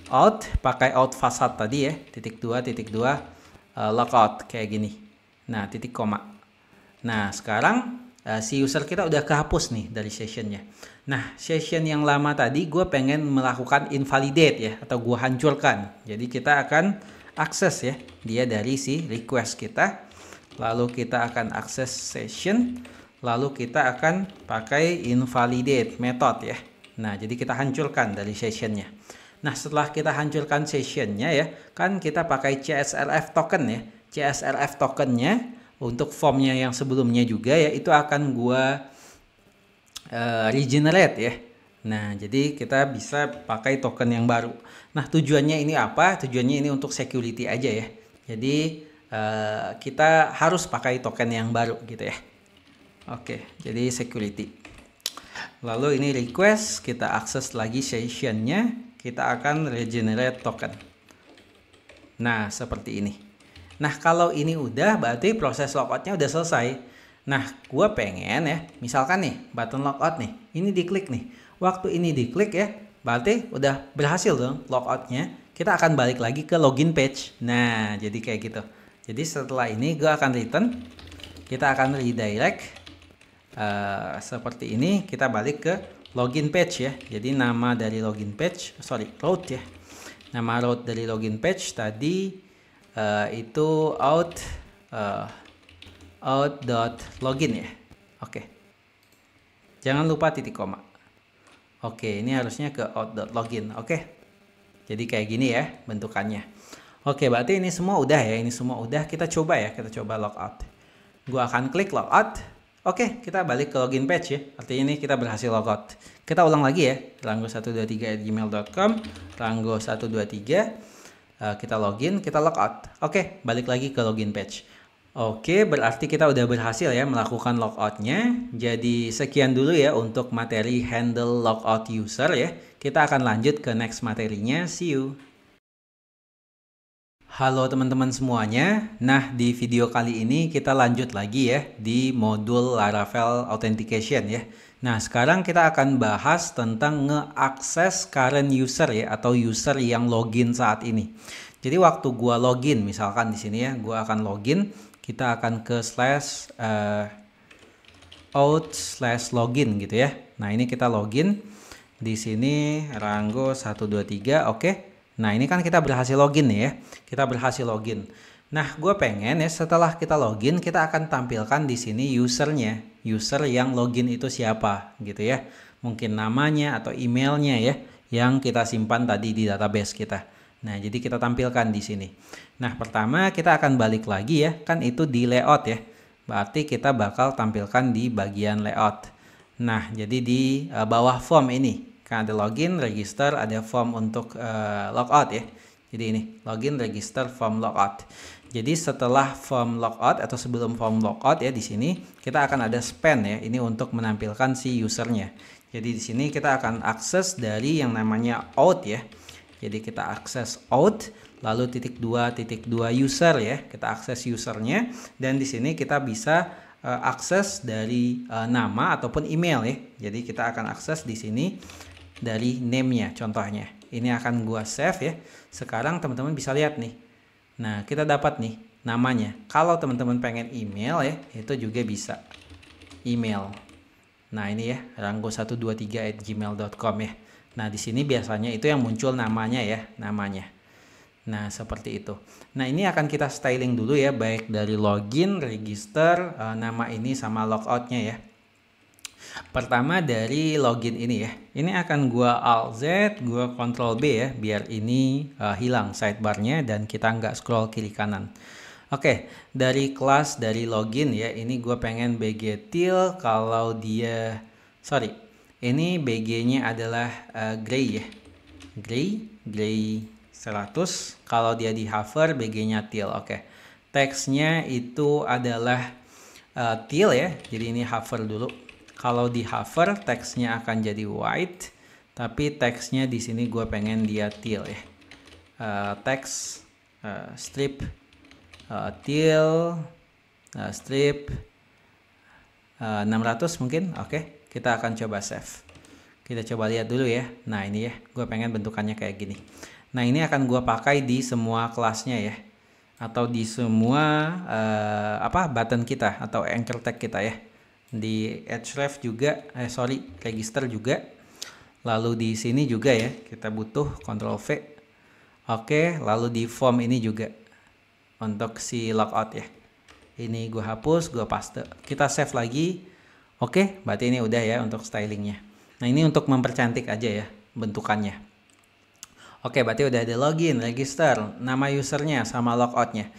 out pakai out facade tadi ya, .2.2 logout kayak gini. Nah, titik koma. Nah, sekarang si user kita udah kehapus nih dari sessionnya. Nah, session yang lama tadi gue pengen melakukan invalidate ya, atau gue hancurkan. Jadi kita akan akses ya dia dari si request kita, lalu kita akan akses session, lalu kita akan pakai invalidate method ya. Nah, jadi kita hancurkan dari sessionnya. Nah, setelah kita hancurkan sessionnya ya, kan kita pakai CSRF token ya. CSRF tokennya untuk formnya yang sebelumnya juga ya, itu akan gua regenerate ya. Nah, jadi kita bisa pakai token yang baru. Nah, tujuannya ini apa? Tujuannya ini untuk security aja ya. Jadi kita harus pakai token yang baru gitu ya. Oke, jadi security. Lalu ini request, kita akses lagi sessionnya, kita akan regenerate token. Nah, seperti ini. Nah, kalau ini udah berarti proses logoutnya udah selesai. Nah, gue pengen ya, misalkan nih button logout nih, ini diklik nih. Waktu ini diklik ya, berarti udah berhasil dong logoutnya. Kita akan balik lagi ke login page. Nah, jadi kayak gitu. Jadi setelah ini gue akan return, kita akan redirect seperti ini. Kita balik ke login page ya. Jadi nama dari login page, route ya. Nama route dari login page tadi itu out.login ya. Oke. Jangan lupa titik koma. Oke, ini harusnya ke out.login. Oke. Jadi kayak gini ya bentukannya. Oke, berarti ini semua udah ya. Ini semua udah. Kita coba ya. Kita coba logout. Gua akan klik logout. Oke, kita balik ke login page ya. Artinya ini kita berhasil logout. Kita ulang lagi ya. ranggo123@gmail.com, ranggo123. Kita login, kita logout. Oke, balik lagi ke login page. Oke, berarti kita udah berhasil ya melakukan logoutnya. Jadi sekian dulu ya untuk materi handle logout user ya. Kita akan lanjut ke next materinya. See you. Halo teman-teman semuanya. Nah, di video kali ini kita lanjut lagi ya di modul Laravel Authentication ya. Nah, sekarang kita akan bahas tentang ngeakses current user ya, atau user yang login saat ini. Jadi waktu gua login, misalkan di sini ya, gua akan login, kita akan ke /out/login gitu ya. Nah, ini kita login. Di sini Ranggo123, oke. Nah, ini kan kita berhasil login nih ya. Kita berhasil login. Nah, gue pengen ya setelah kita login, kita akan tampilkan di sini usernya. User yang login itu siapa gitu ya. Mungkin namanya atau emailnya ya, yang kita simpan tadi di database kita. Nah, jadi kita tampilkan di sini. Nah, pertama kita akan balik lagi ya, kan itu di layout ya. Berarti kita bakal tampilkan di bagian layout. Nah, jadi di bawah form ini, kan ada login, register, ada form untuk logout ya. Jadi ini, login, register, form, logout. Jadi setelah form logout atau sebelum form logout ya, di sini kita akan ada span ya. Ini untuk menampilkan si usernya. Jadi di sini kita akan akses dari yang namanya out ya. Jadi kita akses out, lalu ×2 user ya. Kita akses usernya dan di sini kita bisa akses dari nama ataupun email ya. Jadi kita akan akses di sini dari name-nya contohnya. Ini akan gua save ya. Sekarang teman-teman bisa lihat nih. Nah, kita dapat nih namanya. Kalau teman-teman pengen email ya, itu juga bisa email. Nah, ini ya, ranggo123@gmail.com ya. Nah, di sini biasanya itu yang muncul namanya ya, namanya. Nah, seperti itu. Nah, ini akan kita styling dulu ya, baik dari login, register, nama ini sama logoutnya ya. Pertama dari login ini ya. Ini akan gua Alt Z, gua Ctrl B ya, biar ini hilang sidebarnya dan kita nggak scroll kiri kanan. Oke, dari kelas dari login ya, ini gue pengen BG-til kalau dia, sorry, ini BG-nya adalah gray ya, gray 100, kalau dia di hover BG-nya til. Oke, teksnya itu adalah til ya, jadi ini hover dulu. Kalau di hover teksnya akan jadi white, tapi teksnya di sini gue pengen dia til ya. Teks strip til strip 600 mungkin. Oke, kita akan coba save. Kita coba lihat dulu ya. Nah, ini ya, gue pengen bentukannya kayak gini. Nah, ini akan gue pakai di semua kelasnya ya, atau di semua button kita atau anchor tag kita ya. Di href juga, register juga. Lalu di sini juga ya, kita butuh Ctrl V. Oke, lalu di form ini juga untuk si logout ya. Ini gue hapus, gue paste. Kita save lagi. Oke, berarti ini udah ya untuk stylingnya. Nah, ini untuk mempercantik aja ya bentukannya. Oke, berarti udah ada login, register, nama usernya sama logoutnya.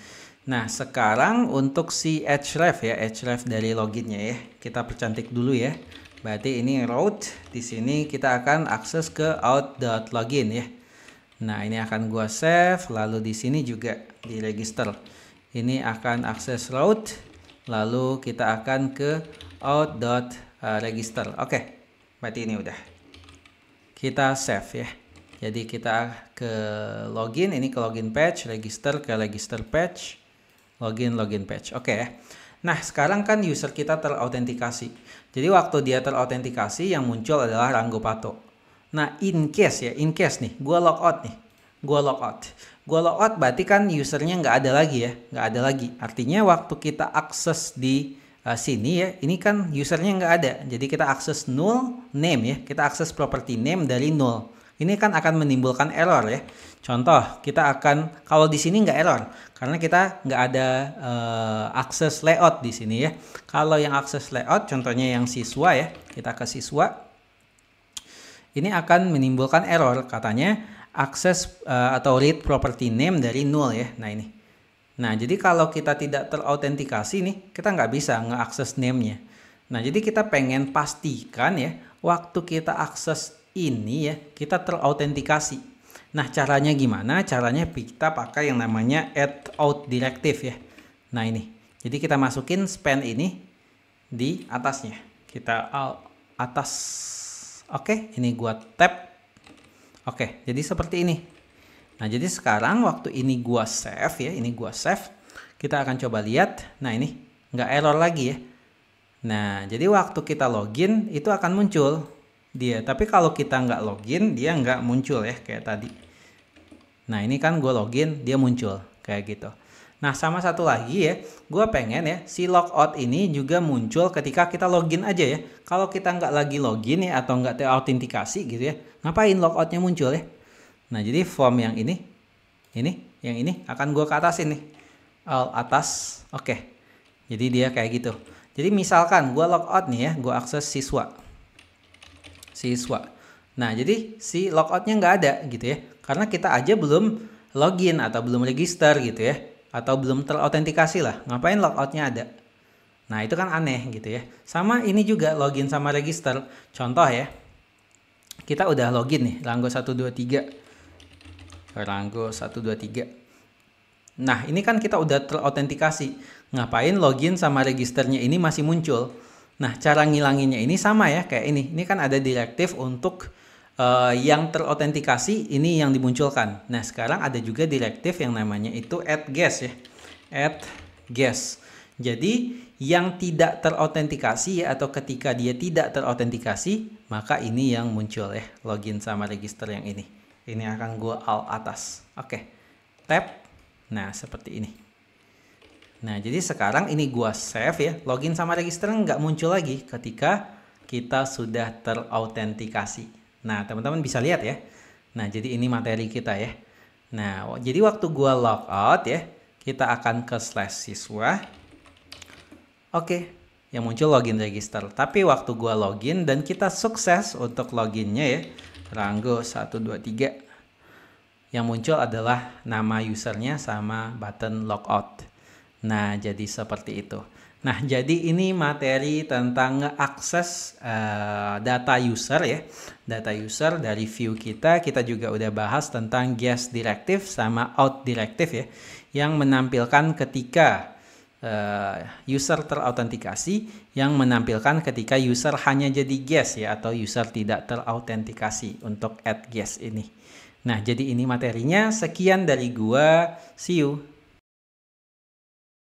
Nah, sekarang untuk si href ya, href dari loginnya ya. Kita percantik dulu ya. Berarti ini route. Di sini kita akan akses ke out.login ya. Nah, ini akan gua save, lalu di sini juga di register. Ini akan akses route, lalu kita akan ke out.register. Oke, berarti ini udah. Kita save ya. Jadi kita ke login, ini ke login page, register ke register page, login page. Oke ya. Nah, sekarang kan user kita terautentikasi. Jadi waktu dia terautentikasi yang muncul adalah Ranggo Pato. Nah, in case nih, gue logout nih, gue logout berarti kan usernya nggak ada lagi ya, nggak ada lagi. Artinya waktu kita akses di sini ya, ini kan usernya nggak ada. Jadi kita akses null name ya, kita akses property name dari null. Ini kan akan menimbulkan error ya. Contoh, kita akan, kalau di sini nggak error, karena kita nggak ada akses layout di sini ya. Kalau yang akses layout, contohnya yang siswa ya, kita ke siswa. Ini akan menimbulkan error, katanya akses atau read property name dari null ya. Nah ini. Nah, jadi kalau kita tidak terautentikasi nih, kita nggak bisa nge-akses name-nya. Nah, jadi kita pengen pastikan ya, waktu kita akses ini ya, kita terautentikasi. Nah, caranya gimana? Caranya kita pakai yang namanya add out directive ya. Nah, ini. Jadi kita masukin span ini di atasnya. Kita atas. Oke, ini gua tap. Oke, jadi seperti ini. Nah, jadi sekarang waktu ini gua save ya, kita akan coba lihat. Nah, ini nggak error lagi ya. Nah, jadi waktu kita login itu akan muncul dia. Tapi kalau kita nggak login, dia nggak muncul ya, kayak tadi. Nah, ini kan gua login, dia muncul kayak gitu. Nah, sama satu lagi ya, gue pengen ya si logout ini juga muncul ketika kita login aja ya. Kalau kita nggak lagi login ya atau nggak terautentikasi gitu ya, ngapain logoutnya muncul ya? Nah, jadi form yang ini akan gue ke atas ini, atas, oke. Jadi dia kayak gitu. Jadi misalkan gue logout nih ya, gue akses siswa. Nah, jadi si logoutnya nggak ada gitu ya, karena kita aja belum login atau belum register gitu ya. Atau belum terautentikasi lah, ngapain logoutnya ada. Nah, itu kan aneh gitu ya. Sama ini juga login sama register. Contoh ya, kita udah login nih, Ranggo123. Nah, ini kan kita udah terautentikasi. Ngapain login sama registernya ini masih muncul. Nah, cara ngilanginnya ini sama ya, kayak ini. Ini kan ada direktif untuk yang terautentikasi ini yang dimunculkan. Nah, sekarang ada juga direktif yang namanya itu add guest ya. Add guest. Jadi yang tidak terautentikasi ya, atau ketika dia tidak terautentikasi, maka ini yang muncul ya, login sama register yang ini. Ini akan gue alt atas. Oke. Tab. Nah, seperti ini. Nah, jadi sekarang ini gue save ya. Login sama register nggak muncul lagi ketika kita sudah terautentikasi. Nah, teman-teman bisa lihat ya. Nah, jadi ini materi kita ya. Nah, jadi waktu gue logout ya, kita akan ke /siswa. Oke, yang muncul login register. Tapi waktu gua login dan kita sukses untuk loginnya ya, Ranggo 123, yang muncul adalah nama usernya sama button logout. Nah, jadi seperti itu. Nah, jadi ini materi tentang ngeakses data user ya. Data user dari view kita. Kita juga udah bahas tentang guest directive sama out directive ya, yang menampilkan ketika user terautentikasi, yang menampilkan ketika user hanya jadi guest ya, atau user tidak terautentikasi untuk add guest ini. Nah, jadi ini materinya. Sekian dari gua. See you.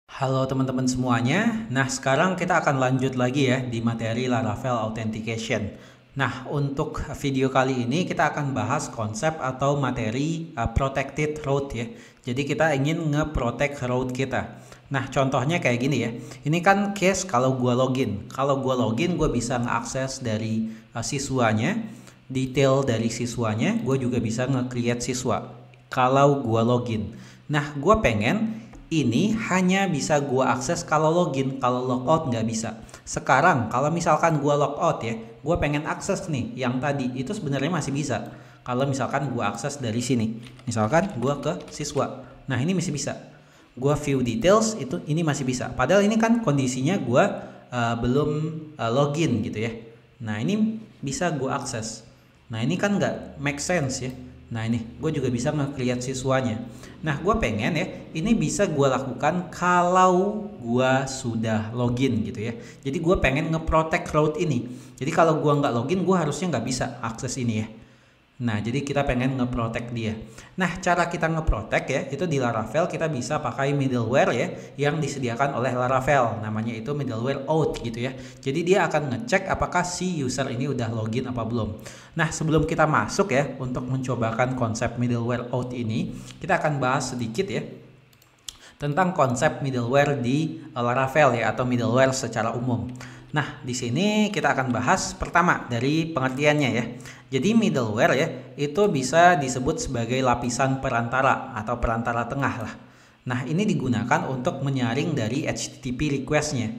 Halo teman-teman semuanya. Nah, sekarang kita akan lanjut lagi ya di materi Laravel Authentication. Nah, untuk video kali ini kita akan bahas konsep atau materi protected route ya. Jadi kita ingin nge-protect route kita. Nah, contohnya kayak gini ya. Ini kan case kalau gua login. Kalau gua login, gua bisa ngeakses dari siswanya, detail dari siswanya, gua juga bisa nge-create siswa kalau gua login. Nah, gua pengen ini hanya bisa gua akses kalau login, kalau logout nggak bisa. Sekarang kalau misalkan gua logout ya, gua pengen akses nih yang tadi, itu sebenarnya masih bisa. Kalau misalkan gua akses dari sini, misalkan gua ke siswa, nah ini masih bisa. Gua view details, itu ini masih bisa. Padahal ini kan kondisinya gua belum login gitu ya. Nah, ini bisa gua akses. Nah, ini kan nggak make sense ya. Nah, ini gue juga bisa nge-create siswanya. Nah, gue pengen ya, ini bisa gue lakukan kalau gue sudah login gitu ya. Jadi gue pengen nge-protect route ini. Jadi kalau gue nggak login, gue harusnya nggak bisa akses ini ya. Nah, jadi kita pengen nge-protect dia. Nah, cara kita nge-protect ya, itu di Laravel kita bisa pakai middleware ya, yang disediakan oleh Laravel. Namanya itu middleware auth gitu ya. Jadi dia akan ngecek apakah si user ini udah login apa belum. Nah, sebelum kita masuk ya, untuk mencobakan konsep middleware auth ini, kita akan bahas sedikit ya tentang konsep middleware di Laravel ya, atau middleware secara umum. Nah, di sini kita akan bahas pertama dari pengertiannya ya. Jadi middleware ya, itu bisa disebut sebagai lapisan perantara atau perantara tengah lah. Nah, ini digunakan untuk menyaring dari HTTP request-nya.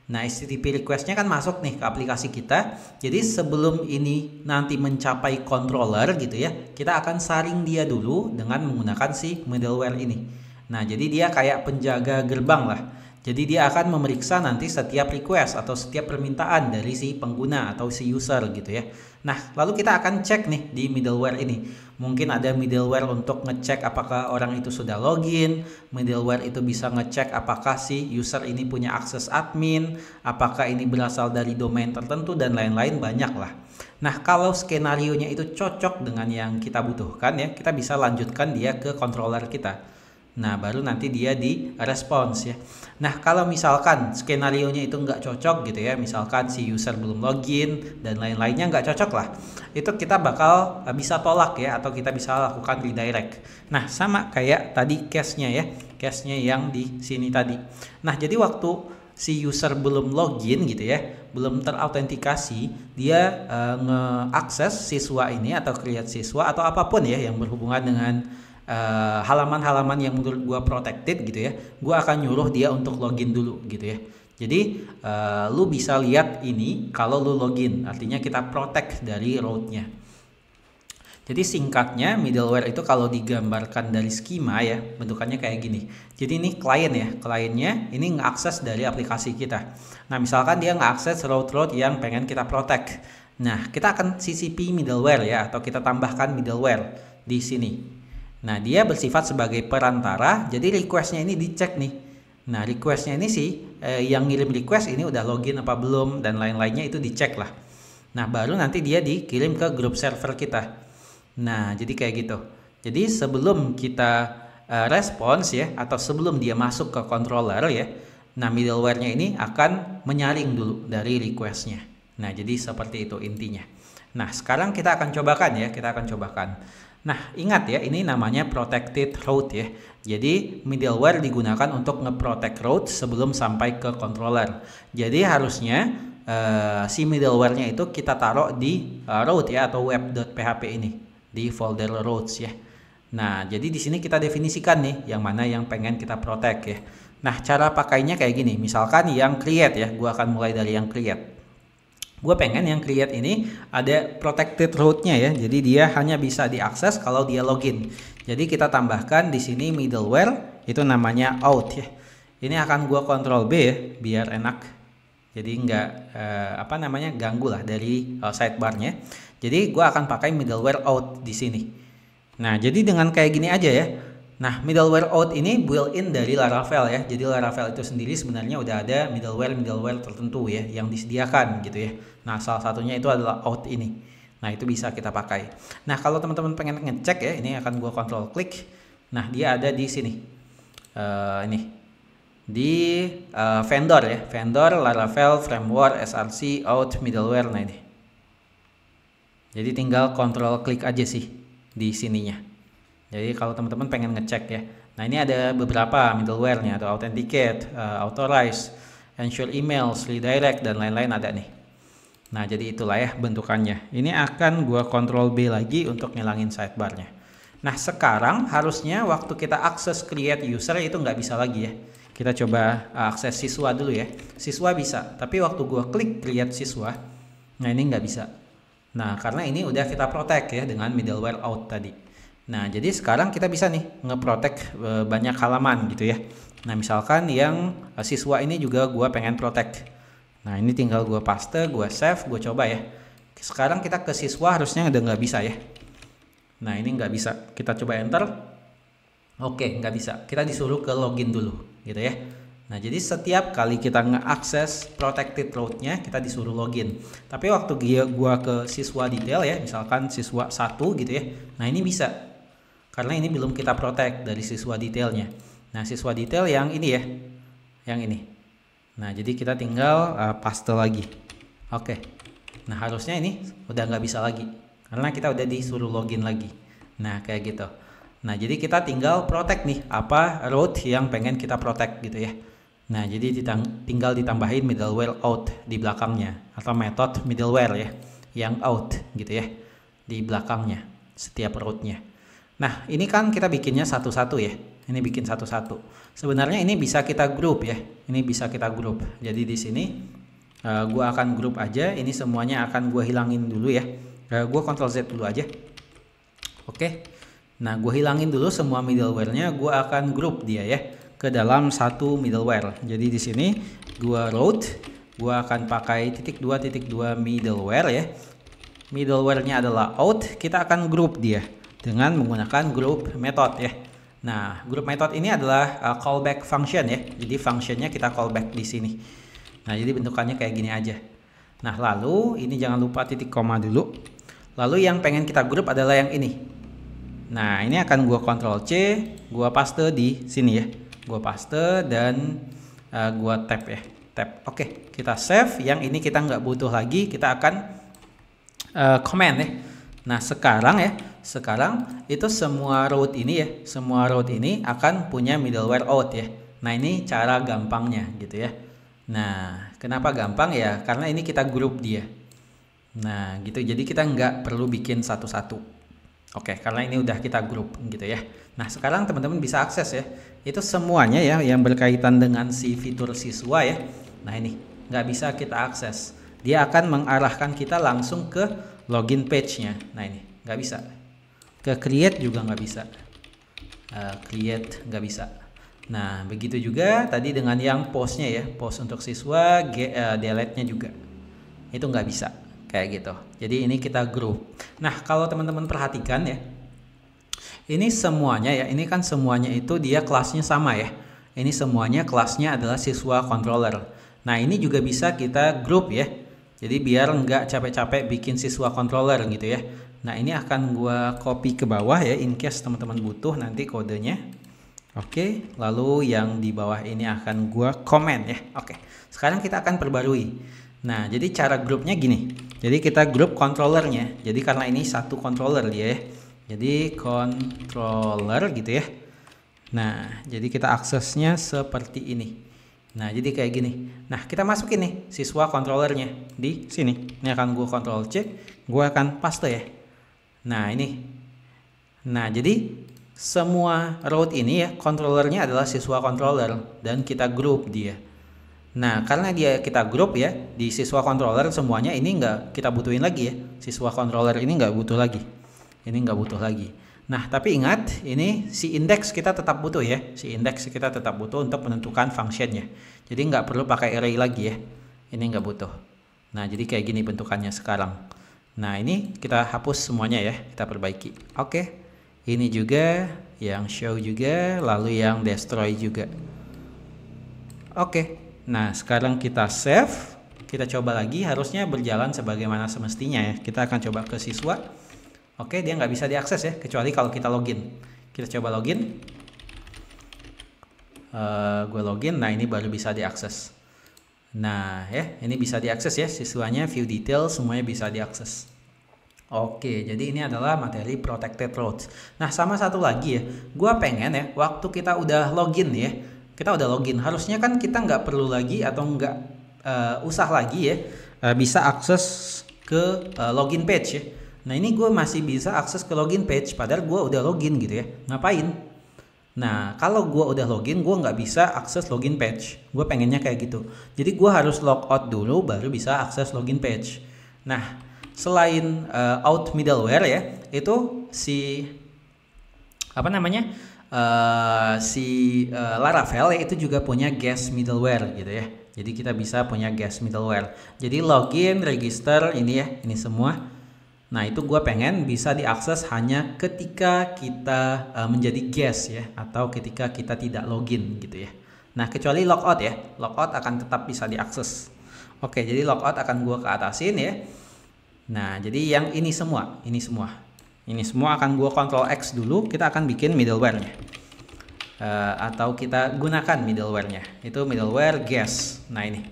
Nah, HTTP request-nya kan masuk nih ke aplikasi kita. Jadi sebelum ini nanti mencapai controller gitu ya, kita akan saring dia dulu dengan menggunakan si middleware ini. Nah, jadi dia kayak penjaga gerbang lah. Jadi dia akan memeriksa nanti setiap request atau setiap permintaan dari si pengguna atau si user gitu ya. Nah, lalu kita akan cek nih di middleware ini. Mungkin ada middleware untuk ngecek apakah orang itu sudah login. Middleware itu bisa ngecek apakah si user ini punya akses admin, apakah ini berasal dari domain tertentu, dan lain-lain, banyak lah. Nah, kalau skenarionya itu cocok dengan yang kita butuhkan ya, kita bisa lanjutkan dia ke controller kita. Nah, baru nanti dia di response ya. Nah, kalau misalkan skenarionya itu nggak cocok gitu ya, misalkan si user belum login dan lain-lainnya nggak cocok lah, itu kita bakal bisa tolak ya, atau kita bisa lakukan redirect. Nah, sama kayak tadi case-nya ya, case-nya yang di sini tadi. Nah, jadi waktu si user belum login gitu ya, belum terautentikasi, dia ngeakses siswa ini atau create siswa atau apapun ya yang berhubungan dengan halaman-halaman yang menurut gua protected gitu ya, gua akan nyuruh dia untuk login dulu gitu ya. Jadi lu bisa lihat ini kalau lu login, artinya kita protect dari route-nya. Jadi singkatnya, middleware itu kalau digambarkan dari skema ya, bentukannya kayak gini. Jadi ini klien ya, kliennya ini ngeakses dari aplikasi kita. Nah, misalkan dia ngeakses route yang pengen kita protect. Nah, kita akan CCP middleware ya, atau kita tambahkan middleware di sini. Nah, dia bersifat sebagai perantara, jadi requestnya ini dicek nih. Nah, requestnya ini sih, yang ngirim request ini udah login apa belum, dan lain-lainnya itu dicek lah. Nah, baru nanti dia dikirim ke grup server kita. Nah, jadi kayak gitu. Jadi sebelum kita respons ya, atau sebelum dia masuk ke controller ya, nah middleware-nya ini akan menyaring dulu dari request-nya. Nah, jadi seperti itu intinya. Nah, sekarang kita akan cobakan ya, kita akan cobakan. Nah, ingat ya, ini namanya protected route ya. Jadi, middleware digunakan untuk nge-protect route sebelum sampai ke controller. Jadi, harusnya si middleware-nya itu kita taruh di route ya, atau web.php ini, di folder routes ya. Nah, jadi di sini kita definisikan nih, yang mana yang pengen kita protect ya. Nah, cara pakainya kayak gini. Misalkan yang create ya, gue akan mulai dari yang create. Gue pengen yang create ini ada protected route-nya ya. Jadi dia hanya bisa diakses kalau dia login. Jadi kita tambahkan di sini middleware, itu namanya out ya. Ini akan gue Ctrl B ya, biar enak. Jadi nggak ganggu lah dari sidebar-nya. Jadi gue akan pakai middleware out di sini. Nah, jadi dengan kayak gini aja ya. Nah, middleware out ini built-in dari Laravel ya. Jadi Laravel itu sendiri sebenarnya udah ada middleware tertentu ya yang disediakan gitu ya. Nah, salah satunya itu adalah out ini. Nah, itu bisa kita pakai. Nah, kalau teman-teman pengen ngecek ya, ini akan gua kontrol klik. Nah, dia ada di sini. Ini di vendor ya, vendor Laravel framework src out middleware. Nah, ini. Jadi tinggal kontrol klik aja sih di sininya. Jadi kalau teman-teman pengen ngecek ya. Nah, ini ada beberapa middleware-nya, atau authenticate, authorize, ensure emails, redirect, dan lain-lain ada nih. Nah, jadi itulah ya bentukannya. Ini akan gua Ctrl B lagi untuk ngilangin sidebar-nya. Nah, sekarang harusnya waktu kita akses create user itu nggak bisa lagi ya. Kita coba akses siswa dulu ya. Siswa bisa, tapi waktu gua klik create siswa, nah ini nggak bisa. Nah, karena ini udah kita protect ya dengan middleware out tadi. Nah, jadi sekarang kita bisa nih nge-protect banyak halaman gitu ya. Nah, misalkan yang siswa ini juga gue pengen protect. Nah, ini tinggal gue paste, gue save, gue coba ya. Sekarang kita ke siswa harusnya udah nggak bisa ya. Nah, ini nggak bisa. Kita coba enter. Oke, nggak bisa. Kita disuruh ke login dulu gitu ya. Nah, jadi setiap kali kita nge-access protected route-nya, kita disuruh login. Tapi waktu gua ke siswa detail ya, misalkan siswa 1 gitu ya. Nah, ini bisa. Karena ini belum kita protect dari siswa detailnya. Nah, siswa detail yang ini ya, yang ini. Nah, jadi kita tinggal paste lagi. Oke. Nah, harusnya ini udah nggak bisa lagi, karena kita udah disuruh login lagi. Nah, kayak gitu. Nah, jadi kita tinggal protect nih, apa route yang pengen kita protect gitu ya. Nah, jadi tinggal ditambahin middleware out di belakangnya, atau metode middleware ya, yang out gitu ya, di belakangnya, setiap route-nya. Nah, ini kan kita bikinnya satu-satu ya. Ini bikin satu-satu. Sebenarnya ini bisa kita grup ya. Ini bisa kita grup. Jadi di sini gua akan grup aja. Ini semuanya akan gua hilangin dulu ya. Gua Ctrl Z dulu aja. Oke. Nah, gua hilangin dulu semua middleware-nya. Gua akan grup dia ya ke dalam satu middleware. Jadi di sini gua route. Gua akan pakai _2.2 middleware ya. Middleware-nya adalah out. Kita akan grup dia dengan menggunakan group method ya. Nah, group method ini adalah callback function ya. Jadi functionnya kita callback di sini. Nah, jadi bentukannya kayak gini aja. Nah, lalu ini jangan lupa titik koma dulu. Lalu yang pengen kita group adalah yang ini. Nah, ini akan gua Ctrl C, gua paste di sini ya. Gua paste dan gua tab ya. Tab. Oke, kita save. Yang ini kita nggak butuh lagi. Kita akan comment ya. Nah, sekarang itu semua route ini ya, semua route ini akan punya middleware out ya. Nah, ini cara gampangnya gitu ya. Nah, kenapa gampang ya? Karena ini kita grup dia. Nah, gitu. Jadi kita nggak perlu bikin satu-satu. Oke, karena ini udah kita grup gitu ya. Nah, sekarang teman-teman bisa akses ya. Itu semuanya ya yang berkaitan dengan si fitur siswa ya. Nah, ini nggak bisa kita akses. Dia akan mengarahkan kita langsung ke login page-nya. Nah, ini nggak bisa. Ke create juga nggak bisa. Create nggak bisa. Nah, begitu juga tadi dengan yang post-nya ya. Post untuk siswa, delete-nya juga. Itu nggak bisa. Kayak gitu. Jadi ini kita group. Nah, kalau teman-teman perhatikan ya. Ini semuanya ya. Ini kan semuanya itu dia kelasnya sama ya. Ini semuanya kelasnya adalah siswa controller. Nah, ini juga bisa kita group ya. Jadi biar nggak capek-capek bikin siswa controller gitu ya. Nah ini akan gua copy ke bawah ya, in case teman-teman butuh nanti kodenya. Oke, lalu yang di bawah ini akan gua komen ya. Oke, sekarang kita akan perbarui. Nah jadi cara grupnya gini. Jadi kita grup controllernya. Jadi karena ini satu controller dia ya. Jadi controller gitu ya. Nah, jadi kita aksesnya seperti ini. Nah, jadi kayak gini. Nah, kita masukin nih siswa controllernya di sini. Ini akan gue Ctrl C, gue akan paste ya. Nah, ini. Nah, jadi semua route ini ya, controllernya adalah siswa controller dan kita grup dia. Nah, karena dia kita grup ya di siswa controller semuanya ini nggak kita butuhin lagi ya. Siswa controller ini nggak butuh lagi. Ini nggak butuh lagi. Nah, tapi ingat, ini si index kita tetap butuh ya. Si index kita tetap butuh untuk menentukan functionnya. Jadi nggak perlu pakai array lagi ya. Ini nggak butuh. Nah, jadi kayak gini bentukannya sekarang. Nah, ini kita hapus semuanya ya. Kita perbaiki. Oke. Ini juga, yang show juga, lalu yang destroy juga. Oke. Nah, sekarang kita save. Kita coba lagi, harusnya berjalan sebagaimana semestinya ya. Kita akan coba ke siswa. Oke, dia nggak bisa diakses ya, kecuali kalau kita login. Kita coba login. Gue login, nah ini baru bisa diakses. Nah ya, ini bisa diakses ya, siswanya, view detail, semuanya bisa diakses. Oke, jadi ini adalah materi protected routes. Nah sama satu lagi ya, gue pengen ya, waktu kita udah login ya, kita udah login, harusnya kan kita nggak perlu lagi atau nggak usah lagi ya, bisa akses ke login page ya. Nah ini gue masih bisa akses ke login page padahal gue udah login gitu ya. Ngapain? Nah kalau gue udah login gue nggak bisa akses login page. Gue pengennya kayak gitu. Jadi gue harus logout dulu baru bisa akses login page. Nah selain out middleware ya, itu si apa namanya Laravel ya, itu juga punya guest middleware gitu ya. Jadi kita bisa punya guest middleware. Jadi login, register ini ya, ini semua. Nah itu gue pengen bisa diakses hanya ketika kita menjadi guest ya, atau ketika kita tidak login gitu ya. Nah kecuali logout ya, logout akan tetap bisa diakses. Oke, jadi logout akan gue ke atasin ya. Nah jadi yang ini semua akan gue Ctrl X dulu. Kita akan bikin middleware-nya, atau kita gunakan middleware-nya. Itu middleware guest. Nah ini.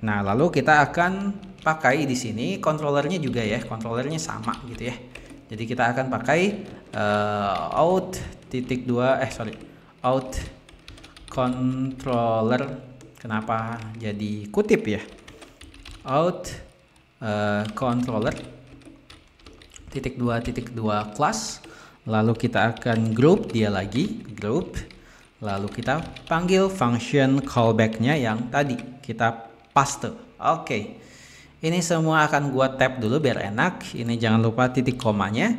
Nah lalu kita akan pakai di sini controllernya juga ya, controllernya sama gitu ya. Jadi kita akan pakai out controller. Kenapa jadi kutip ya? Out controller .2.2 class. Lalu kita akan group dia lagi, group. Lalu kita panggil function callback-nya yang tadi kita paste. Oke. Ini semua akan gua tap dulu biar enak. Ini jangan lupa titik komanya.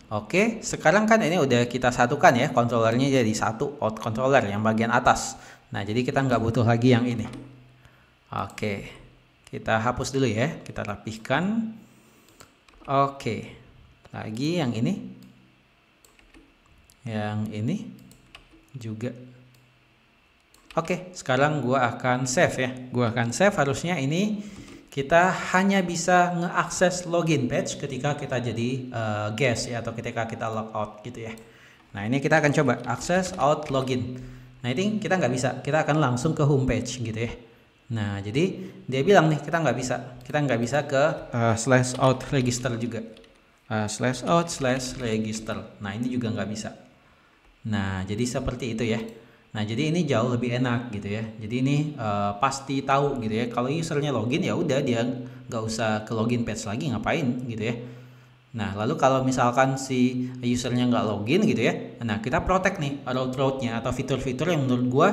Oke, sekarang kan ini udah kita satukan ya, controllernya jadi satu, out controller yang bagian atas. Nah, jadi kita nggak butuh lagi yang ini. Oke, kita hapus dulu ya, kita rapihkan. Oke, lagi yang ini. Yang ini juga. Oke, sekarang gua akan save ya. Gua akan save, harusnya ini kita hanya bisa ngeakses login page ketika kita jadi guest ya, atau ketika kita logout gitu ya. Nah ini kita akan coba akses out login. Nah ini kita nggak bisa, kita akan langsung ke home page gitu ya. Nah jadi dia bilang nih kita nggak bisa ke /out register juga, /out/register. Nah ini juga nggak bisa. Nah jadi seperti itu ya. Nah jadi ini jauh lebih enak gitu ya. Jadi ini pasti tahu gitu ya. Kalau usernya login ya udah dia nggak usah ke login page lagi, ngapain gitu ya. Nah lalu kalau misalkan si usernya nggak login gitu ya, nah kita protect nih route-nya atau fitur-fitur yang menurut gua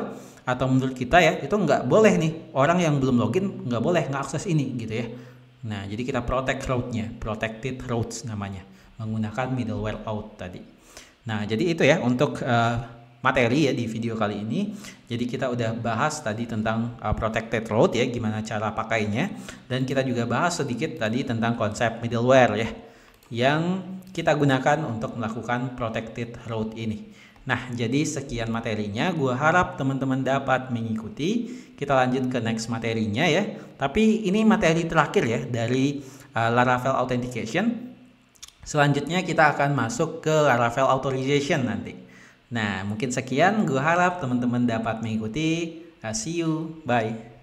atau menurut kita ya itu nggak boleh nih, orang yang belum login nggak boleh ngakses ini gitu ya. Nah jadi kita protect route-nya, protected routes namanya, menggunakan middleware out tadi. Nah jadi itu ya untuk materi ya di video kali ini. Jadi kita udah bahas tadi tentang protected route ya, gimana cara pakainya, dan kita juga bahas sedikit tadi tentang konsep middleware ya yang kita gunakan untuk melakukan protected route ini. Nah, jadi sekian materinya. Gua harap teman-teman dapat mengikuti. Kita lanjut ke next materinya ya. Tapi ini materi terakhir ya dari Laravel Authentication. Selanjutnya kita akan masuk ke Laravel Authorization nanti. Nah, mungkin sekian. Gue harap teman-teman dapat mengikuti. See you. Bye.